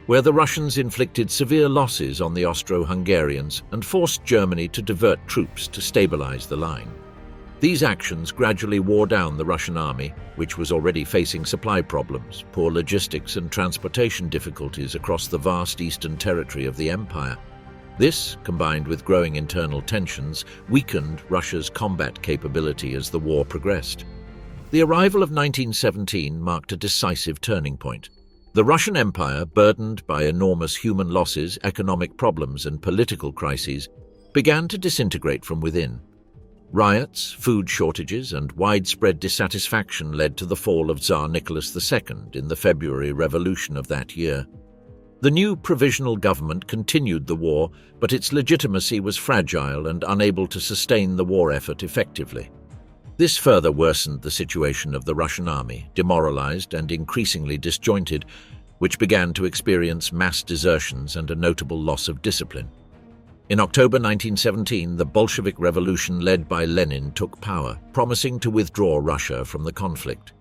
where the Russians inflicted severe losses on the Austro-Hungarians and forced Germany to divert troops to stabilize the line. These actions gradually wore down the Russian army, which was already facing supply problems, poor logistics and transportation difficulties across the vast eastern territory of the empire. This, combined with growing internal tensions, weakened Russia's combat capability as the war progressed. The arrival of 1917 marked a decisive turning point. The Russian Empire, burdened by enormous human losses, economic problems, and political crises, began to disintegrate from within. Riots, food shortages, and widespread dissatisfaction led to the fall of Tsar Nicholas II in the February Revolution of that year. The new provisional government continued the war, but its legitimacy was fragile and unable to sustain the war effort effectively. This further worsened the situation of the Russian army, demoralized and increasingly disjointed, which began to experience mass desertions and a notable loss of discipline. In October 1917, the Bolshevik Revolution led by Lenin took power, promising to withdraw Russia from the conflict.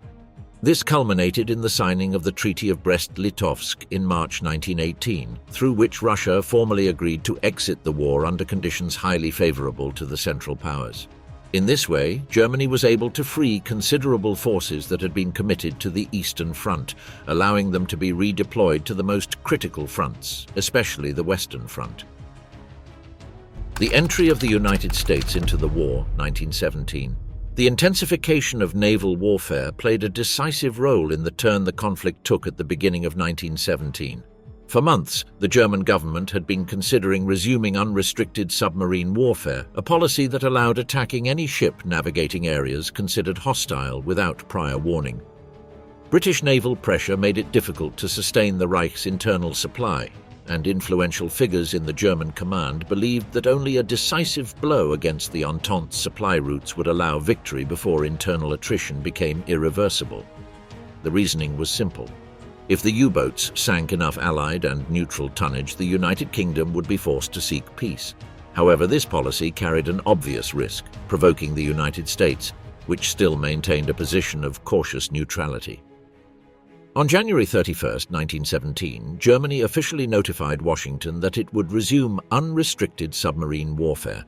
This culminated in the signing of the Treaty of Brest-Litovsk in March 1918, through which Russia formally agreed to exit the war under conditions highly favorable to the Central Powers. In this way, Germany was able to free considerable forces that had been committed to the Eastern Front, allowing them to be redeployed to the most critical fronts, especially the Western Front. The entry of the United States into the war, 1917. The intensification of naval warfare played a decisive role in the turn the conflict took at the beginning of 1917. For months, the German government had been considering resuming unrestricted submarine warfare, a policy that allowed attacking any ship navigating areas considered hostile without prior warning. British naval pressure made it difficult to sustain the Reich's internal supply, and influential figures in the German command believed that only a decisive blow against the Entente's supply routes would allow victory before internal attrition became irreversible. The reasoning was simple. If the U-boats sank enough Allied and neutral tonnage, the United Kingdom would be forced to seek peace. However, this policy carried an obvious risk, provoking the United States, which still maintained a position of cautious neutrality. On January 31st, 1917, Germany officially notified Washington that it would resume unrestricted submarine warfare.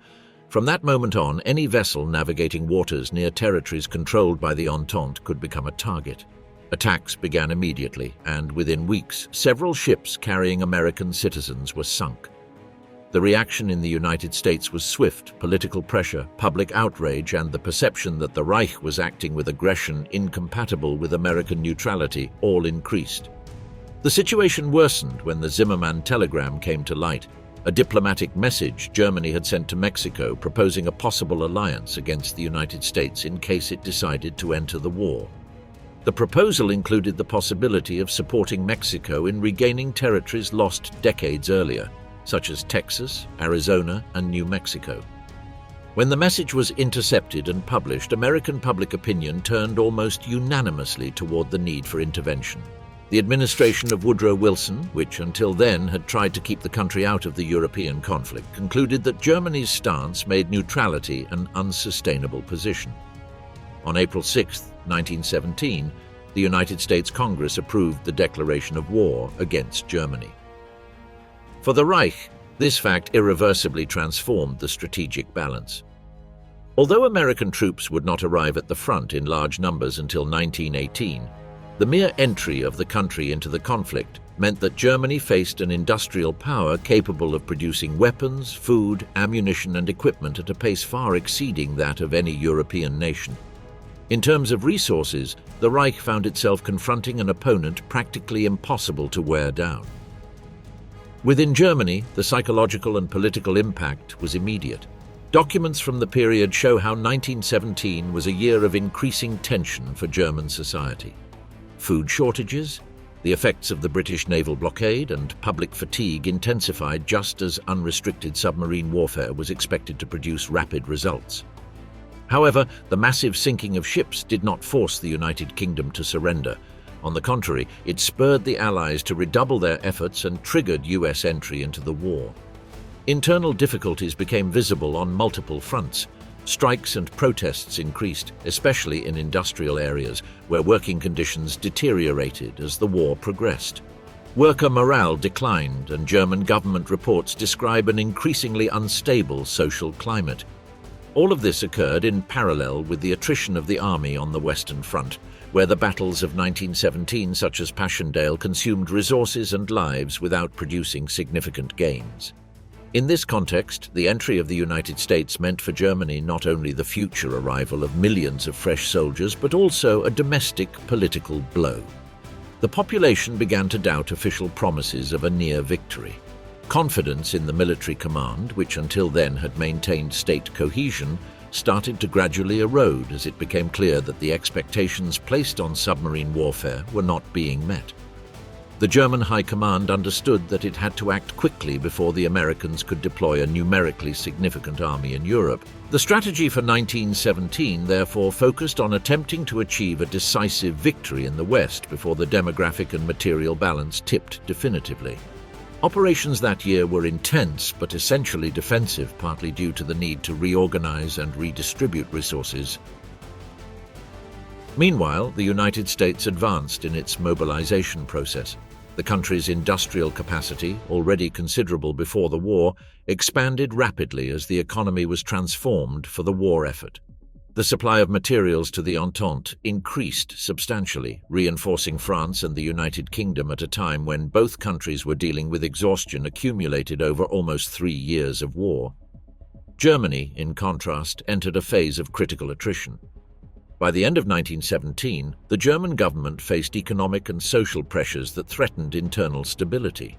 From that moment on, any vessel navigating waters near territories controlled by the Entente could become a target. Attacks began immediately, and within weeks, several ships carrying American citizens were sunk. The reaction in the United States was swift. Political pressure, public outrage, and the perception that the Reich was acting with aggression incompatible with American neutrality all increased. The situation worsened when the Zimmermann telegram came to light, a diplomatic message Germany had sent to Mexico proposing a possible alliance against the United States in case it decided to enter the war. The proposal included the possibility of supporting Mexico in regaining territories lost decades earlier, such as Texas, Arizona, and New Mexico. When the message was intercepted and published, American public opinion turned almost unanimously toward the need for intervention. The administration of Woodrow Wilson, which until then had tried to keep the country out of the European conflict, concluded that Germany's stance made neutrality an unsustainable position. On April 6, 1917, the United States Congress approved the declaration of war against Germany. For the Reich, this fact irreversibly transformed the strategic balance. Although American troops would not arrive at the front in large numbers until 1918, the mere entry of the country into the conflict meant that Germany faced an industrial power capable of producing weapons, food, ammunition, and equipment at a pace far exceeding that of any European nation. In terms of resources, the Reich found itself confronting an opponent practically impossible to wear down. Within Germany, the psychological and political impact was immediate. Documents from the period show how 1917 was a year of increasing tension for German society. Food shortages, the effects of the British naval blockade, and public fatigue intensified just as unrestricted submarine warfare was expected to produce rapid results. However, the massive sinking of ships did not force the United Kingdom to surrender. On the contrary, it spurred the Allies to redouble their efforts and triggered US entry into the war. Internal difficulties became visible on multiple fronts. Strikes and protests increased, especially in industrial areas, where working conditions deteriorated as the war progressed. Worker morale declined, and German government reports describe an increasingly unstable social climate. All of this occurred in parallel with the attrition of the army on the Western Front, where the battles of 1917, such as Passchendaele, consumed resources and lives without producing significant gains. In this context, the entry of the United States meant for Germany not only the future arrival of millions of fresh soldiers, but also a domestic political blow. The population began to doubt official promises of a near victory. Confidence in the military command, which until then had maintained state cohesion, started to gradually erode as it became clear that the expectations placed on submarine warfare were not being met. The German High Command understood that it had to act quickly before the Americans could deploy a numerically significant army in Europe. The strategy for 1917 therefore focused on attempting to achieve a decisive victory in the West before the demographic and material balance tipped definitively. Operations that year were intense but essentially defensive, partly due to the need to reorganize and redistribute resources. Meanwhile, the United States advanced in its mobilization process. The country's industrial capacity, already considerable before the war, expanded rapidly as the economy was transformed for the war effort. The supply of materials to the Entente increased substantially, reinforcing France and the United Kingdom at a time when both countries were dealing with exhaustion accumulated over almost 3 years of war. Germany, in contrast, entered a phase of critical attrition. By the end of 1917, the German government faced economic and social pressures that threatened internal stability.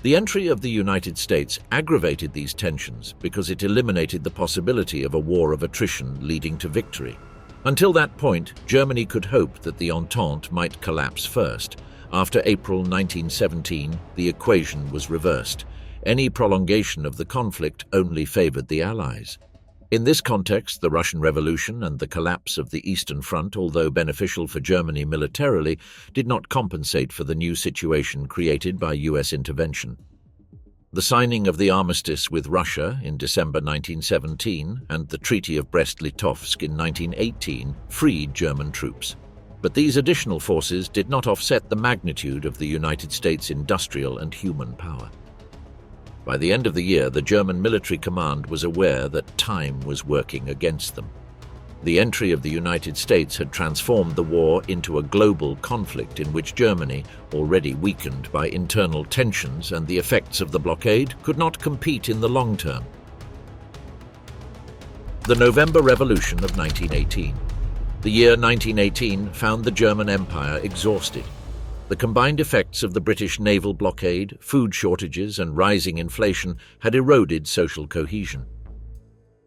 The entry of the United States aggravated these tensions because it eliminated the possibility of a war of attrition leading to victory. Until that point, Germany could hope that the Entente might collapse first. After April 1917, the equation was reversed. Any prolongation of the conflict only favored the Allies. In this context, the Russian Revolution and the collapse of the Eastern Front, although beneficial for Germany militarily, did not compensate for the new situation created by US intervention. The signing of the armistice with Russia in December 1917 and the Treaty of Brest-Litovsk in 1918 freed German troops. But these additional forces did not offset the magnitude of the United States' industrial and human power. By the end of the year, the German military command was aware that time was working against them. The entry of the United States had transformed the war into a global conflict in which Germany, already weakened by internal tensions and the effects of the blockade, could not compete in the long term. The November Revolution of 1918. The year 1918 found the German Empire exhausted. The combined effects of the British naval blockade, food shortages, and rising inflation had eroded social cohesion.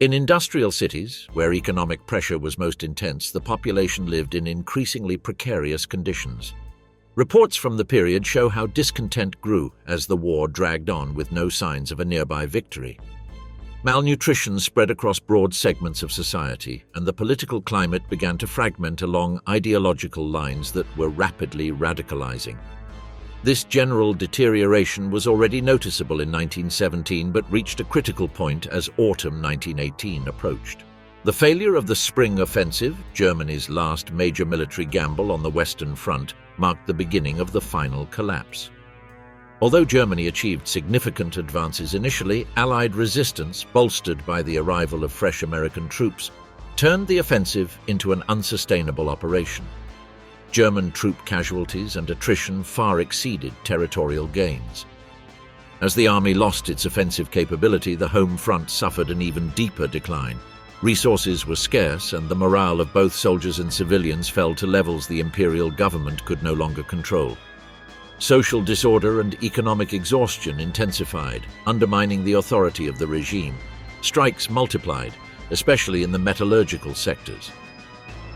In industrial cities, where economic pressure was most intense, the population lived in increasingly precarious conditions. Reports from the period show how discontent grew as the war dragged on with no signs of a nearby victory. Malnutrition spread across broad segments of society, and the political climate began to fragment along ideological lines that were rapidly radicalizing. This general deterioration was already noticeable in 1917 but reached a critical point as autumn 1918 approached. The failure of the Spring Offensive, Germany's last major military gamble on the Western Front, marked the beginning of the final collapse. Although Germany achieved significant advances initially, Allied resistance, bolstered by the arrival of fresh American troops, turned the offensive into an unsustainable operation. German troop casualties and attrition far exceeded territorial gains. As the army lost its offensive capability, the home front suffered an even deeper decline. Resources were scarce, and the morale of both soldiers and civilians fell to levels the imperial government could no longer control. Social disorder and economic exhaustion intensified, undermining the authority of the regime. Strikes multiplied, especially in the metallurgical sectors.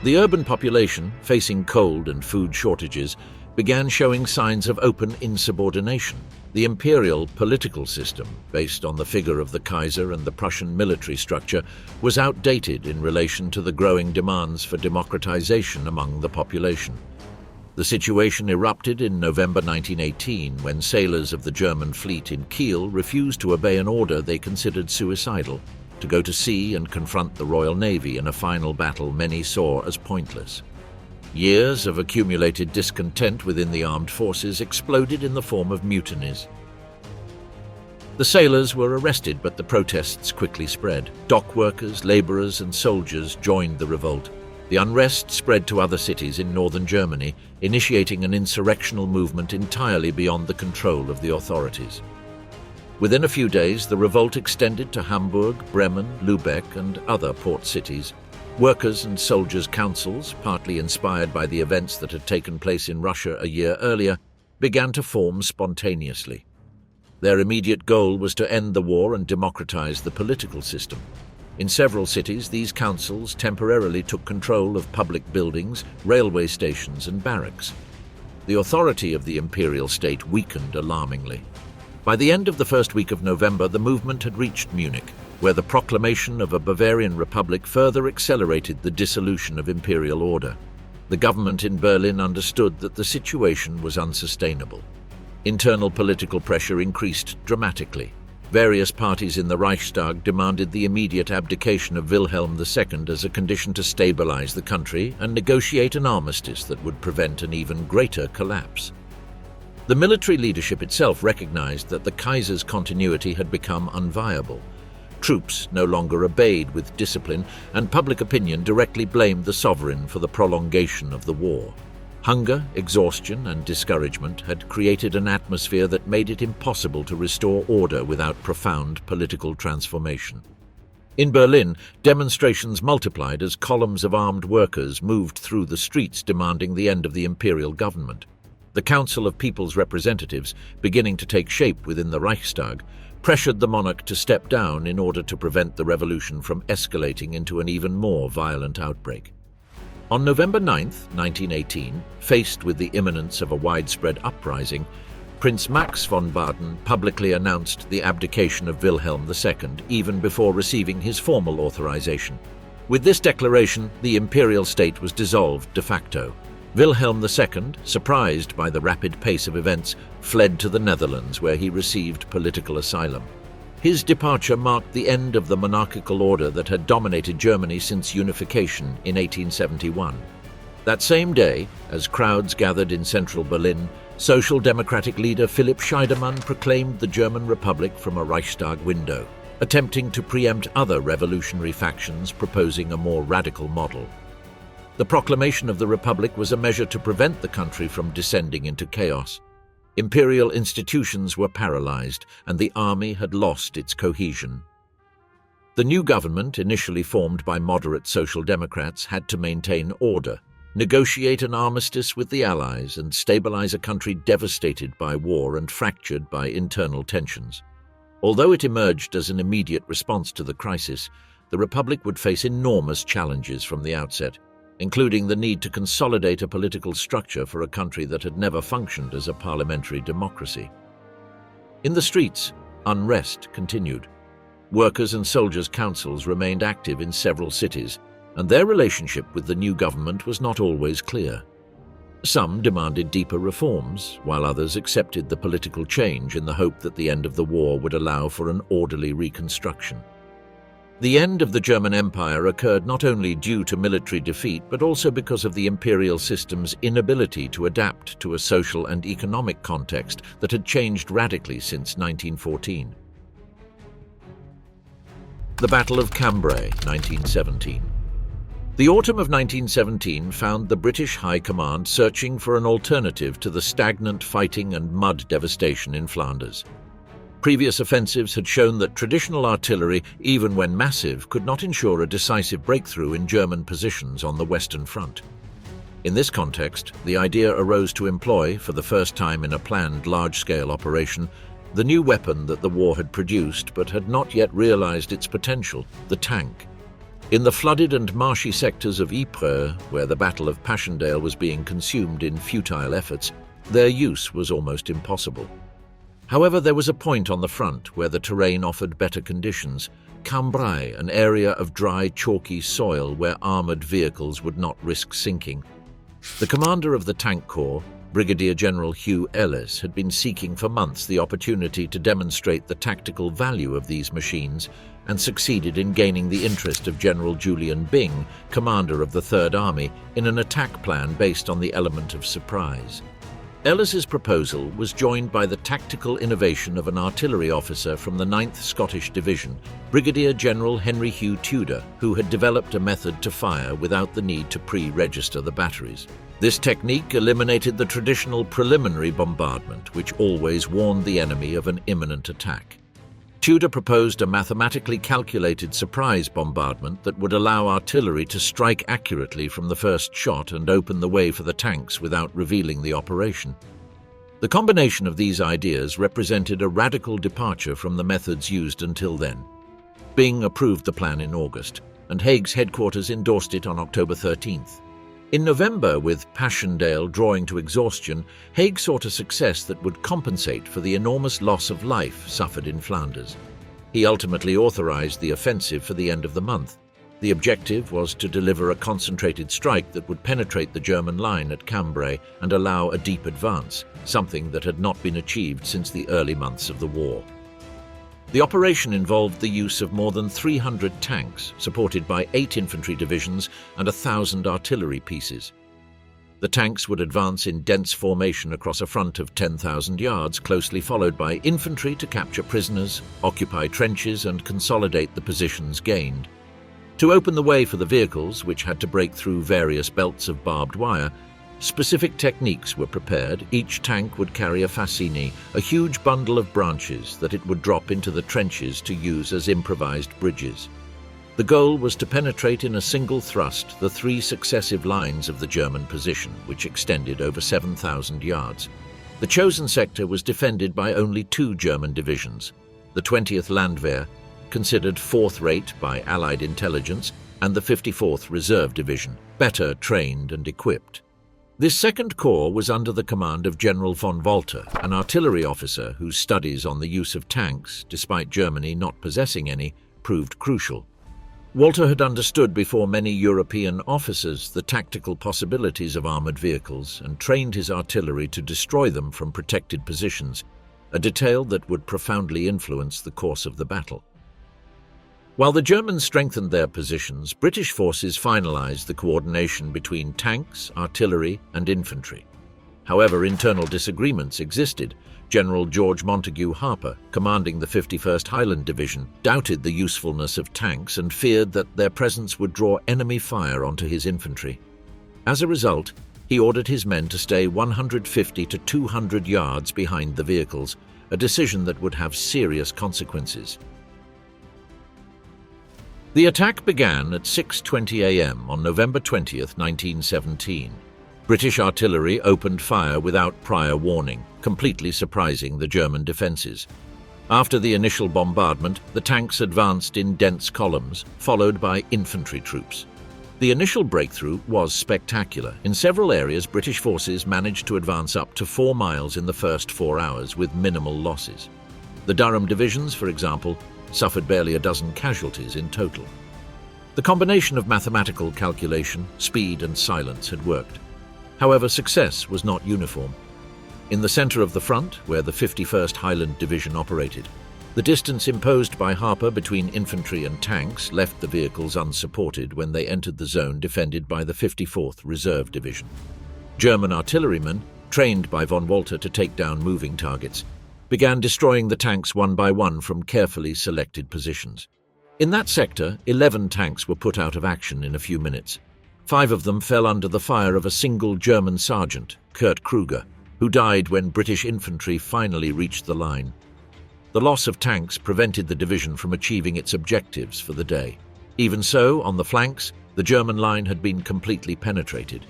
The urban population, facing cold and food shortages, began showing signs of open insubordination. The imperial political system, based on the figure of the Kaiser and the Prussian military structure, was outdated in relation to the growing demands for democratization among the population. The situation erupted in November 1918 when sailors of the German fleet in Kiel refused to obey an order they considered suicidal, to go to sea and confront the Royal Navy in a final battle many saw as pointless. Years of accumulated discontent within the armed forces exploded in the form of mutinies. The sailors were arrested, but the protests quickly spread. Dock workers, laborers, and soldiers joined the revolt. The unrest spread to other cities in northern Germany, initiating an insurrectional movement entirely beyond the control of the authorities. Within a few days, the revolt extended to Hamburg, Bremen, Lübeck, and other port cities. Workers' and soldiers' councils, partly inspired by the events that had taken place in Russia a year earlier, began to form spontaneously. Their immediate goal was to end the war and democratize the political system. In several cities, these councils temporarily took control of public buildings, railway stations, and barracks. The authority of the imperial state weakened alarmingly. By the end of the first week of November, the movement had reached Munich, where the proclamation of a Bavarian Republic further accelerated the dissolution of imperial order. The government in Berlin understood that the situation was unsustainable. Internal political pressure increased dramatically. Various parties in the Reichstag demanded the immediate abdication of Wilhelm II as a condition to stabilize the country and negotiate an armistice that would prevent an even greater collapse. The military leadership itself recognized that the Kaiser's continuity had become unviable. Troops no longer obeyed with discipline, and public opinion directly blamed the sovereign for the prolongation of the war. Hunger, exhaustion, and discouragement had created an atmosphere that made it impossible to restore order without profound political transformation. In Berlin, demonstrations multiplied as columns of armed workers moved through the streets demanding the end of the imperial government. The Council of People's Representatives, beginning to take shape within the Reichstag, pressured the monarch to step down in order to prevent the revolution from escalating into an even more violent outbreak. On November 9, 1918, faced with the imminence of a widespread uprising, Prince Max von Baden publicly announced the abdication of Wilhelm II even before receiving his formal authorization. With this declaration, the imperial state was dissolved de facto. Wilhelm II, surprised by the rapid pace of events, fled to the Netherlands, where he received political asylum. His departure marked the end of the monarchical order that had dominated Germany since unification in 1871. That same day, as crowds gathered in central Berlin, Social Democratic leader Philipp Scheidemann proclaimed the German Republic from a Reichstag window, attempting to preempt other revolutionary factions proposing a more radical model. The proclamation of the Republic was a measure to prevent the country from descending into chaos. Imperial institutions were paralyzed, and the army had lost its cohesion. The new government, initially formed by moderate Social Democrats, had to maintain order, negotiate an armistice with the Allies, and stabilize a country devastated by war and fractured by internal tensions. Although it emerged as an immediate response to the crisis, the Republic would face enormous challenges from the outset, including the need to consolidate a political structure for a country that had never functioned as a parliamentary democracy. In the streets, unrest continued. Workers' and soldiers' councils remained active in several cities, and their relationship with the new government was not always clear. Some demanded deeper reforms, while others accepted the political change in the hope that the end of the war would allow for an orderly reconstruction. The end of the German Empire occurred not only due to military defeat, but also because of the imperial system's inability to adapt to a social and economic context that had changed radically since 1914. The Battle of Cambrai, 1917. The autumn of 1917 found the British High Command searching for an alternative to the stagnant fighting and mud devastation in Flanders. Previous offensives had shown that traditional artillery, even when massive, could not ensure a decisive breakthrough in German positions on the Western Front. In this context, the idea arose to employ, for the first time in a planned large-scale operation, the new weapon that the war had produced but had not yet realized its potential, the tank. In the flooded and marshy sectors of Ypres, where the Battle of Passchendaele was being consumed in futile efforts, their use was almost impossible. However, there was a point on the front where the terrain offered better conditions: Cambrai, an area of dry, chalky soil where armored vehicles would not risk sinking. The commander of the Tank Corps, Brigadier General Hugh Ellis, had been seeking for months the opportunity to demonstrate the tactical value of these machines, and succeeded in gaining the interest of General Julian Byng, commander of the Third Army, in an attack plan based on the element of surprise. Ellis's proposal was joined by the tactical innovation of an artillery officer from the 9th Scottish Division, Brigadier General Henry Hugh Tudor, who had developed a method to fire without the need to pre-register the batteries. This technique eliminated the traditional preliminary bombardment, which always warned the enemy of an imminent attack. Tudor proposed a mathematically calculated surprise bombardment that would allow artillery to strike accurately from the first shot and open the way for the tanks without revealing the operation. The combination of these ideas represented a radical departure from the methods used until then. Byng approved the plan in August, and Haig's headquarters endorsed it on October 13th. In November, with Passchendaele drawing to exhaustion, Haig sought a success that would compensate for the enormous loss of life suffered in Flanders. He ultimately authorized the offensive for the end of the month. The objective was to deliver a concentrated strike that would penetrate the German line at Cambrai and allow a deep advance, something that had not been achieved since the early months of the war. The operation involved the use of more than 300 tanks, supported by 8 infantry divisions and 1,000 artillery pieces. The tanks would advance in dense formation across a front of 10,000 yards, closely followed by infantry to capture prisoners, occupy trenches, and consolidate the positions gained. To open the way for the vehicles, which had to break through various belts of barbed wire, specific techniques were prepared. Each tank would carry a fascini, a huge bundle of branches that it would drop into the trenches to use as improvised bridges. The goal was to penetrate in a single thrust the 3 successive lines of the German position, which extended over 7,000 yards. The chosen sector was defended by only 2 German divisions: the 20th Landwehr, considered 4th rate by Allied intelligence, and the 54th Reserve Division, better trained and equipped. This second corps was under the command of General von Walter, an artillery officer whose studies on the use of tanks, despite Germany not possessing any, proved crucial. Walter had understood before many European officers the tactical possibilities of armored vehicles and trained his artillery to destroy them from protected positions, a detail that would profoundly influence the course of the battle. While the Germans strengthened their positions, British forces finalized the coordination between tanks, artillery, and infantry. However, internal disagreements existed. General George Montague Harper, commanding the 51st Highland Division, doubted the usefulness of tanks and feared that their presence would draw enemy fire onto his infantry. As a result, he ordered his men to stay 150 to 200 yards behind the vehicles, a decision that would have serious consequences. The attack began at 6:20 a.m. on November 20th, 1917. British artillery opened fire without prior warning, completely surprising the German defences. After the initial bombardment, the tanks advanced in dense columns, followed by infantry troops. The initial breakthrough was spectacular. In several areas, British forces managed to advance up to 4 miles in the first 4 hours with minimal losses. The Durham divisions, for example, suffered barely a dozen casualties in total. The combination of mathematical calculation, speed, and silence had worked. However, success was not uniform. In the center of the front, where the 51st Highland Division operated, the distance imposed by Harper between infantry and tanks left the vehicles unsupported when they entered the zone defended by the 54th Reserve Division. German artillerymen, trained by von Walter to take down moving targets, began destroying the tanks one by one from carefully selected positions. In that sector, 11 tanks were put out of action in a few minutes. 5 of them fell under the fire of a single German sergeant, Kurt Kruger, who died when British infantry finally reached the line. The loss of tanks prevented the division from achieving its objectives for the day. Even so, on the flanks, the German line had been completely penetrated.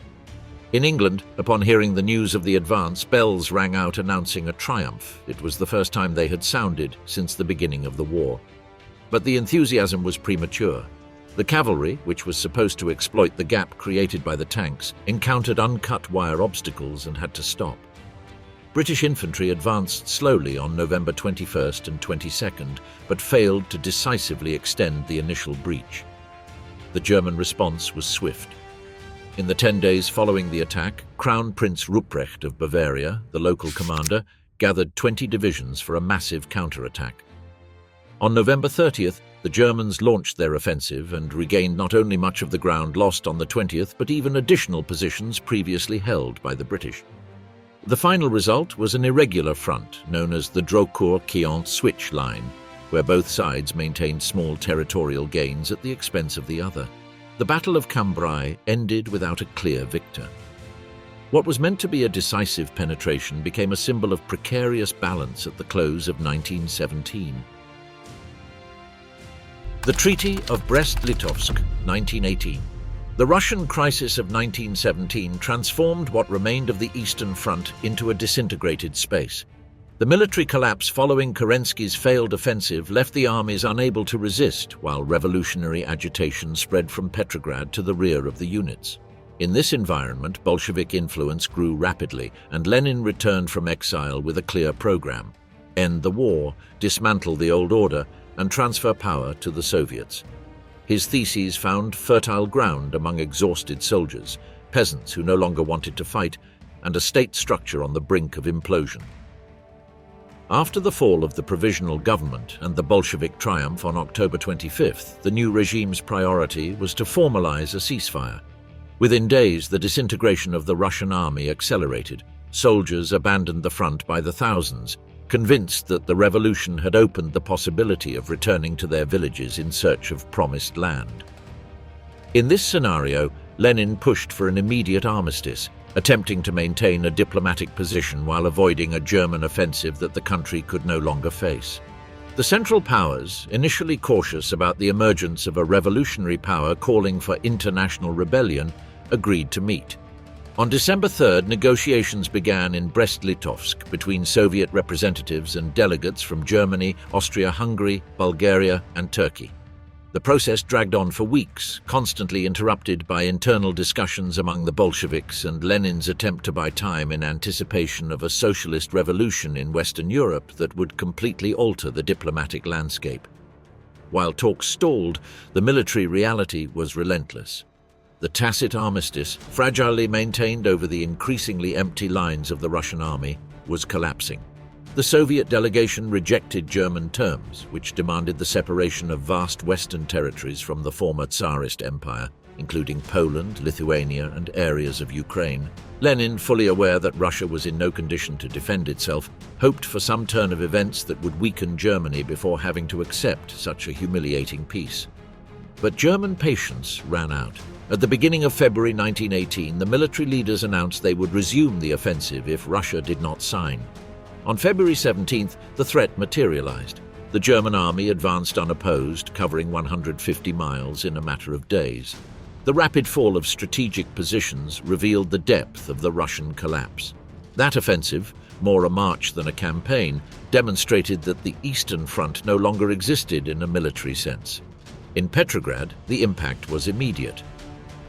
In England, upon hearing the news of the advance, bells rang out announcing a triumph. It was the first time they had sounded since the beginning of the war. But the enthusiasm was premature. The cavalry, which was supposed to exploit the gap created by the tanks, encountered uncut wire obstacles and had to stop. British infantry advanced slowly on November 21st and 22nd, but failed to decisively extend the initial breach. The German response was swift. In the 10 days following the attack, Crown Prince Ruprecht of Bavaria, the local commander, gathered 20 divisions for a massive counterattack. On November 30th, the Germans launched their offensive and regained not only much of the ground lost on the 20th, but even additional positions previously held by the British. The final result was an irregular front known as the Drocourt-Quéant switch line, where both sides maintained small territorial gains at the expense of the other. The Battle of Cambrai ended without a clear victor. What was meant to be a decisive penetration became a symbol of precarious balance at the close of 1917. The Treaty of Brest-Litovsk, 1918. The Russian crisis of 1917 transformed what remained of the Eastern Front into a disintegrated space. The military collapse following Kerensky's failed offensive left the armies unable to resist, while revolutionary agitation spread from Petrograd to the rear of the units. In this environment, Bolshevik influence grew rapidly, and Lenin returned from exile with a clear program: end the war, dismantle the old order, and transfer power to the Soviets. His theses found fertile ground among exhausted soldiers, peasants who no longer wanted to fight, and a state structure on the brink of implosion. After the fall of the provisional government and the Bolshevik triumph on October 25th, the new regime's priority was to formalize a ceasefire. Within days, the disintegration of the Russian army accelerated. Soldiers abandoned the front by the thousands, convinced that the revolution had opened the possibility of returning to their villages in search of promised land. In this scenario, Lenin pushed for an immediate armistice, attempting to maintain a diplomatic position while avoiding a German offensive that the country could no longer face. The Central Powers, initially cautious about the emergence of a revolutionary power calling for international rebellion, agreed to meet. On December 3rd, negotiations began in Brest-Litovsk between Soviet representatives and delegates from Germany, Austria-Hungary, Bulgaria, and Turkey. The process dragged on for weeks, constantly interrupted by internal discussions among the Bolsheviks and Lenin's attempt to buy time in anticipation of a socialist revolution in Western Europe that would completely alter the diplomatic landscape. While talks stalled, the military reality was relentless. The tacit armistice, fragilely maintained over the increasingly empty lines of the Russian army, was collapsing. The Soviet delegation rejected German terms, which demanded the separation of vast Western territories from the former Tsarist Empire, including Poland, Lithuania, and areas of Ukraine. Lenin, fully aware that Russia was in no condition to defend itself, hoped for some turn of events that would weaken Germany before having to accept such a humiliating peace. But German patience ran out. At the beginning of February 1918, the military leaders announced they would resume the offensive if Russia did not sign. On February 17th, the threat materialized. The German army advanced unopposed, covering 150 miles in a matter of days. The rapid fall of strategic positions revealed the depth of the Russian collapse. That offensive, more a march than a campaign, demonstrated that the Eastern Front no longer existed in a military sense. In Petrograd, the impact was immediate.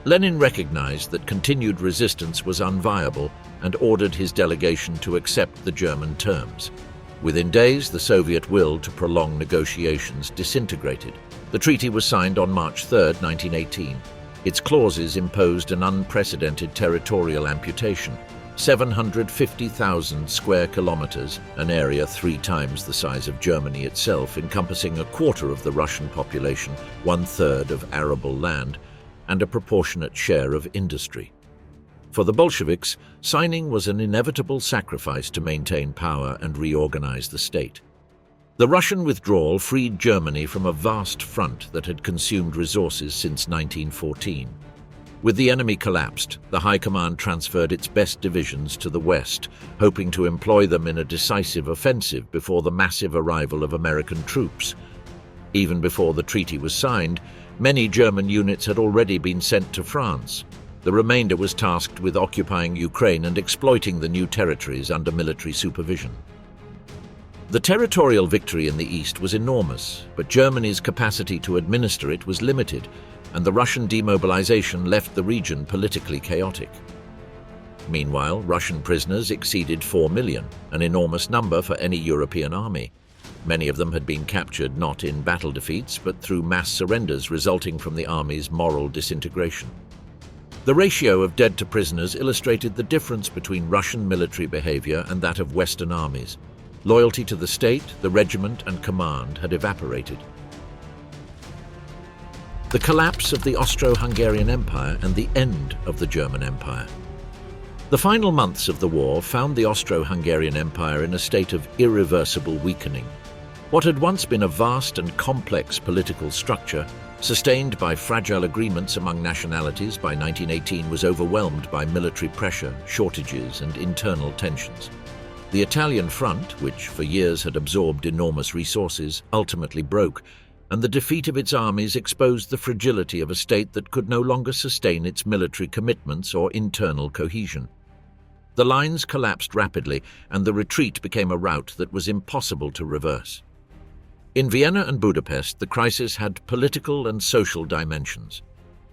Lenin recognized that continued resistance was unviable and ordered his delegation to accept the German terms. Within days, the Soviet will to prolong negotiations disintegrated. The treaty was signed on March 3, 1918. Its clauses imposed an unprecedented territorial amputation: 750,000 square kilometers, an area 3 times the size of Germany itself, encompassing a quarter of the Russian population, 1/3 of arable land, and a proportionate share of industry. For the Bolsheviks, signing was an inevitable sacrifice to maintain power and reorganize the state. The Russian withdrawal freed Germany from a vast front that had consumed resources since 1914. With the enemy collapsed, the High Command transferred its best divisions to the west, hoping to employ them in a decisive offensive before the massive arrival of American troops. Even before the treaty was signed, many German units had already been sent to France. The remainder was tasked with occupying Ukraine and exploiting the new territories under military supervision. The territorial victory in the east was enormous, but Germany's capacity to administer it was limited, and the Russian demobilization left the region politically chaotic. Meanwhile, Russian prisoners exceeded 4 million, an enormous number for any European army. Many of them had been captured not in battle defeats, but through mass surrenders resulting from the army's moral disintegration. The ratio of dead to prisoners illustrated the difference between Russian military behavior and that of Western armies. Loyalty to the state, the regiment, and command had evaporated. The collapse of the Austro-Hungarian Empire and the end of the German Empire. The final months of the war found the Austro-Hungarian Empire in a state of irreversible weakening. What had once been a vast and complex political structure, sustained by fragile agreements among nationalities by 1918, was overwhelmed by military pressure, shortages, and internal tensions. The Italian front, which for years had absorbed enormous resources, ultimately broke, and the defeat of its armies exposed the fragility of a state that could no longer sustain its military commitments or internal cohesion. The lines collapsed rapidly, and the retreat became a rout that was impossible to reverse. In Vienna and Budapest, the crisis had political and social dimensions.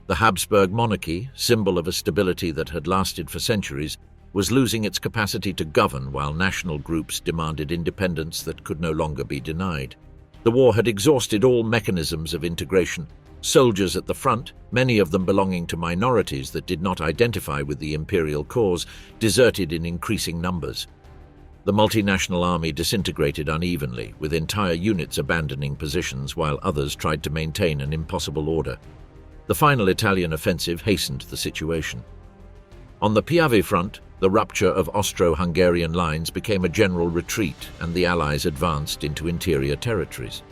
The Habsburg monarchy, symbol of a stability that had lasted for centuries, was losing its capacity to govern while national groups demanded independence that could no longer be denied. The war had exhausted all mechanisms of integration. Soldiers at the front, many of them belonging to minorities that did not identify with the imperial cause, deserted in increasing numbers. The multinational army disintegrated unevenly, with entire units abandoning positions while others tried to maintain an impossible order. The final Italian offensive hastened the situation. On the Piave front, the rupture of Austro-Hungarian lines became a general retreat, and the Allies advanced into interior territories.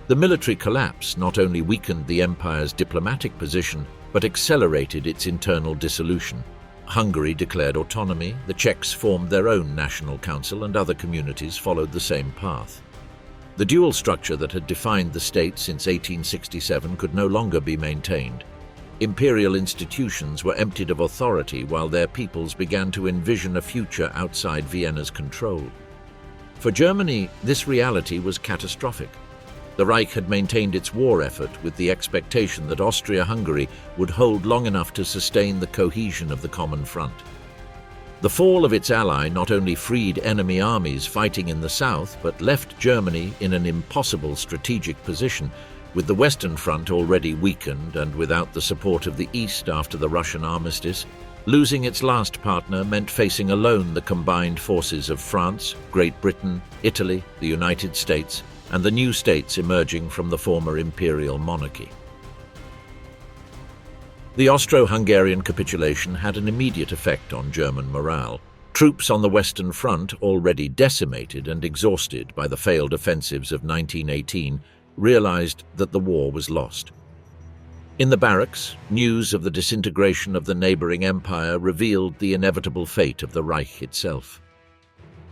The military collapse not only weakened the empire's diplomatic position, but accelerated its internal dissolution. Hungary declared autonomy, the Czechs formed their own national council, and other communities followed the same path. The dual structure that had defined the state since 1867 could no longer be maintained. Imperial institutions were emptied of authority while their peoples began to envision a future outside Vienna's control. For Germany, this reality was catastrophic. The Reich had maintained its war effort with the expectation that Austria-Hungary would hold long enough to sustain the cohesion of the common front. The fall of its ally not only freed enemy armies fighting in the south, but left Germany in an impossible strategic position, with the Western Front already weakened and without the support of the East after the Russian armistice. Losing its last partner meant facing alone the combined forces of France, Great Britain, Italy, the United States, and the new states emerging from the former imperial monarchy. The Austro-Hungarian capitulation had an immediate effect on German morale. Troops on the Western Front, already decimated and exhausted by the failed offensives of 1918, realized that the war was lost. In the barracks, news of the disintegration of the neighboring empire revealed the inevitable fate of the Reich itself.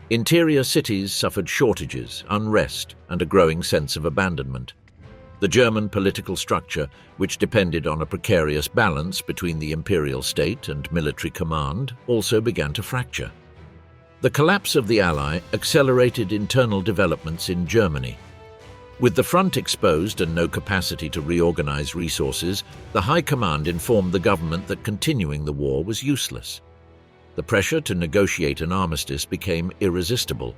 Interior cities suffered shortages, unrest, and a growing sense of abandonment. The German political structure, which depended on a precarious balance between the imperial state and military command, also began to fracture. The collapse of the Ally accelerated internal developments in Germany. With the front exposed and no capacity to reorganize resources, the High Command informed the government that continuing the war was useless. The pressure to negotiate an armistice became irresistible.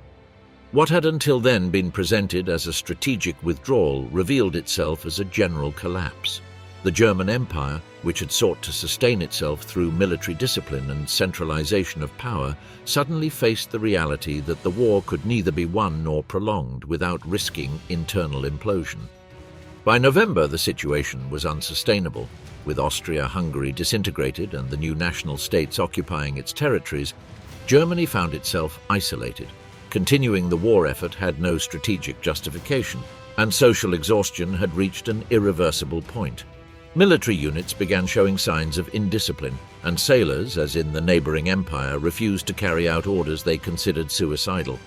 What had until then been presented as a strategic withdrawal revealed itself as a general collapse. The German Empire, which had sought to sustain itself through military discipline and centralization of power, suddenly faced the reality that the war could neither be won nor prolonged without risking internal implosion. By November, the situation was unsustainable. With Austria-Hungary disintegrated and the new national states occupying its territories, Germany found itself isolated. Continuing the war effort had no strategic justification, and social exhaustion had reached an irreversible point. Military units began showing signs of indiscipline, and sailors, as in the neighboring empire, refused to carry out orders they considered suicidal.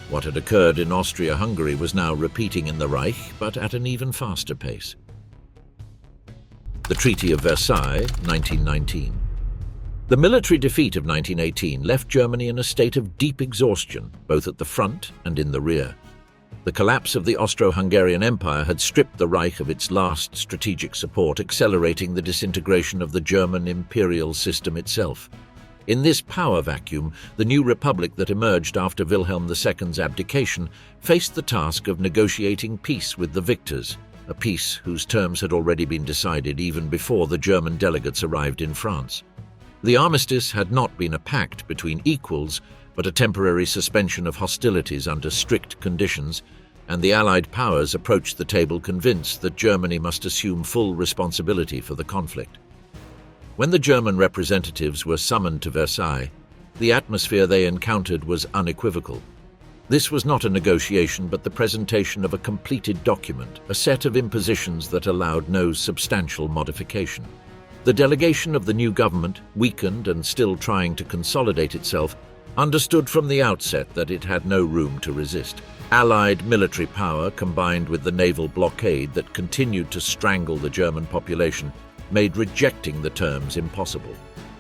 What had occurred in Austria-Hungary was now repeating in the Reich, but at an even faster pace. The Treaty of Versailles, 1919. The military defeat of 1918 left Germany in a state of deep exhaustion, both at the front and in the rear. The collapse of the Austro-Hungarian Empire had stripped the Reich of its last strategic support, accelerating the disintegration of the German imperial system itself. In this power vacuum, the new republic that emerged after Wilhelm II's abdication faced the task of negotiating peace with the victors, a peace whose terms had already been decided even before the German delegates arrived in France. The armistice had not been a pact between equals, but a temporary suspension of hostilities under strict conditions, and the Allied powers approached the table convinced that Germany must assume full responsibility for the conflict. When the German representatives were summoned to Versailles, the atmosphere they encountered was unequivocal. This was not a negotiation but the presentation of a completed document, a set of impositions that allowed no substantial modification. The delegation of the new government, weakened and still trying to consolidate itself, understood from the outset that it had no room to resist. Allied military power, combined with the naval blockade that continued to strangle the German population, made rejecting the terms impossible.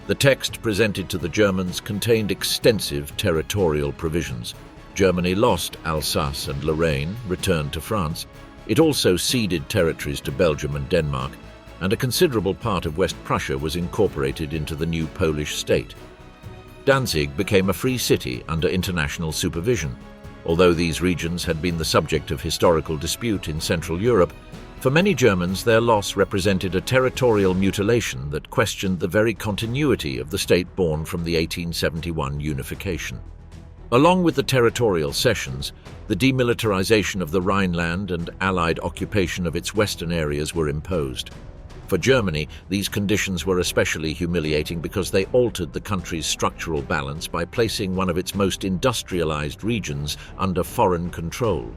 The text presented to the Germans contained extensive territorial provisions. Germany lost Alsace and Lorraine, returned to France. It also ceded territories to Belgium and Denmark, and a considerable part of West Prussia was incorporated into the new Polish state. Danzig became a free city under international supervision. Although these regions had been the subject of historical dispute in Central Europe, for many Germans their loss represented a territorial mutilation that questioned the very continuity of the state born from the 1871 unification. Along with the territorial cessions, the demilitarization of the Rhineland and Allied occupation of its western areas were imposed. For Germany, these conditions were especially humiliating because they altered the country's structural balance by placing one of its most industrialized regions under foreign control.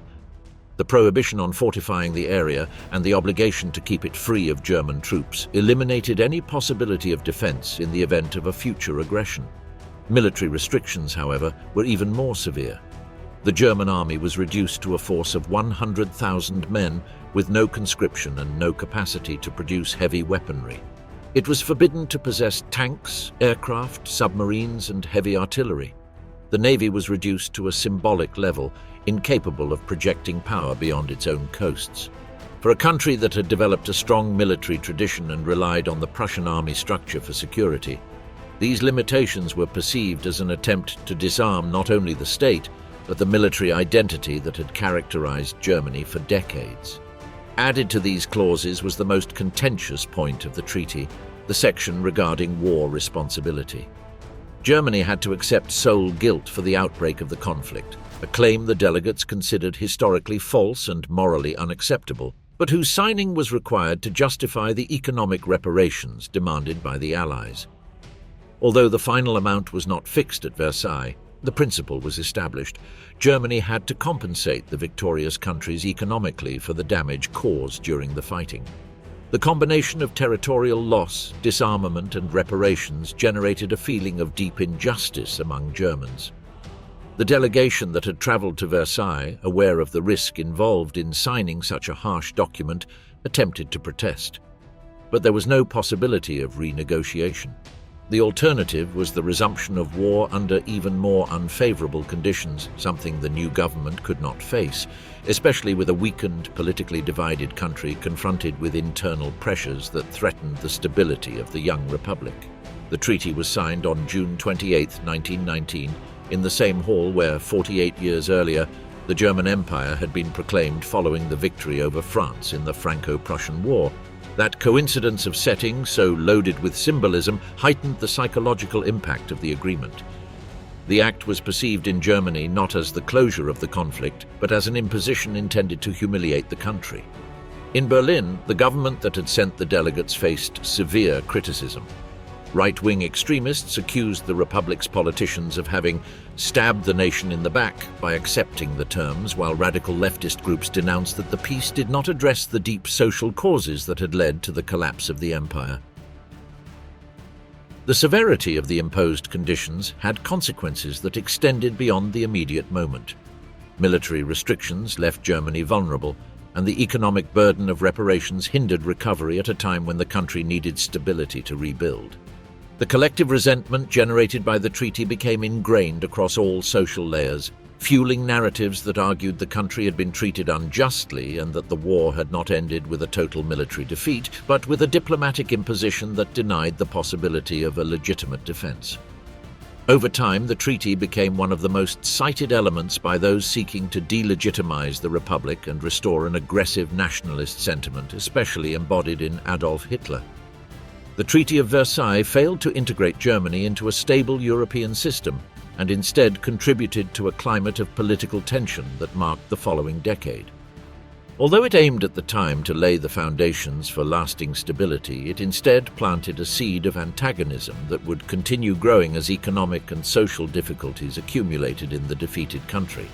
The prohibition on fortifying the area and the obligation to keep it free of German troops eliminated any possibility of defense in the event of a future aggression. Military restrictions, however, were even more severe. The German army was reduced to a force of 100,000 men with no conscription and no capacity to produce heavy weaponry. It was forbidden to possess tanks, aircraft, submarines, and heavy artillery. The navy was reduced to a symbolic level, incapable of projecting power beyond its own coasts. For a country that had developed a strong military tradition and relied on the Prussian army structure for security, these limitations were perceived as an attempt to disarm not only the state, but the military identity that had characterized Germany for decades. Added to these clauses was the most contentious point of the treaty, the section regarding war responsibility. Germany had to accept sole guilt for the outbreak of the conflict, a claim the delegates considered historically false and morally unacceptable, but whose signing was required to justify the economic reparations demanded by the Allies. Although the final amount was not fixed at Versailles, the principle was established. Germany had to compensate the victorious countries economically for the damage caused during the fighting. The combination of territorial loss, disarmament, and reparations generated a feeling of deep injustice among Germans. The delegation that had travelled to Versailles, aware of the risk involved in signing such a harsh document, attempted to protest. But there was no possibility of renegotiation. The alternative was the resumption of war under even more unfavourable conditions, something the new government could not face, especially with a weakened, politically divided country confronted with internal pressures that threatened the stability of the young republic. The treaty was signed on June 28, 1919, in the same hall where, 48 years earlier, the German Empire had been proclaimed following the victory over France in the Franco-Prussian War. That coincidence of setting, so loaded with symbolism, heightened the psychological impact of the agreement. The act was perceived in Germany not as the closure of the conflict, but as an imposition intended to humiliate the country. In Berlin, the government that had sent the delegates faced severe criticism. Right-wing extremists accused the Republic's politicians of having stabbed the nation in the back by accepting the terms, while radical leftist groups denounced that the peace did not address the deep social causes that had led to the collapse of the empire. The severity of the imposed conditions had consequences that extended beyond the immediate moment. Military restrictions left Germany vulnerable, and the economic burden of reparations hindered recovery at a time when the country needed stability to rebuild. The collective resentment generated by the treaty became ingrained across all social layers, fueling narratives that argued the country had been treated unjustly and that the war had not ended with a total military defeat, but with a diplomatic imposition that denied the possibility of a legitimate defense. Over time, the treaty became one of the most cited elements by those seeking to delegitimize the Republic and restore an aggressive nationalist sentiment, especially embodied in Adolf Hitler. The Treaty of Versailles failed to integrate Germany into a stable European system and instead contributed to a climate of political tension that marked the following decade. Although it aimed at the time to lay the foundations for lasting stability, it instead planted a seed of antagonism that would continue growing as economic and social difficulties accumulated in the defeated country.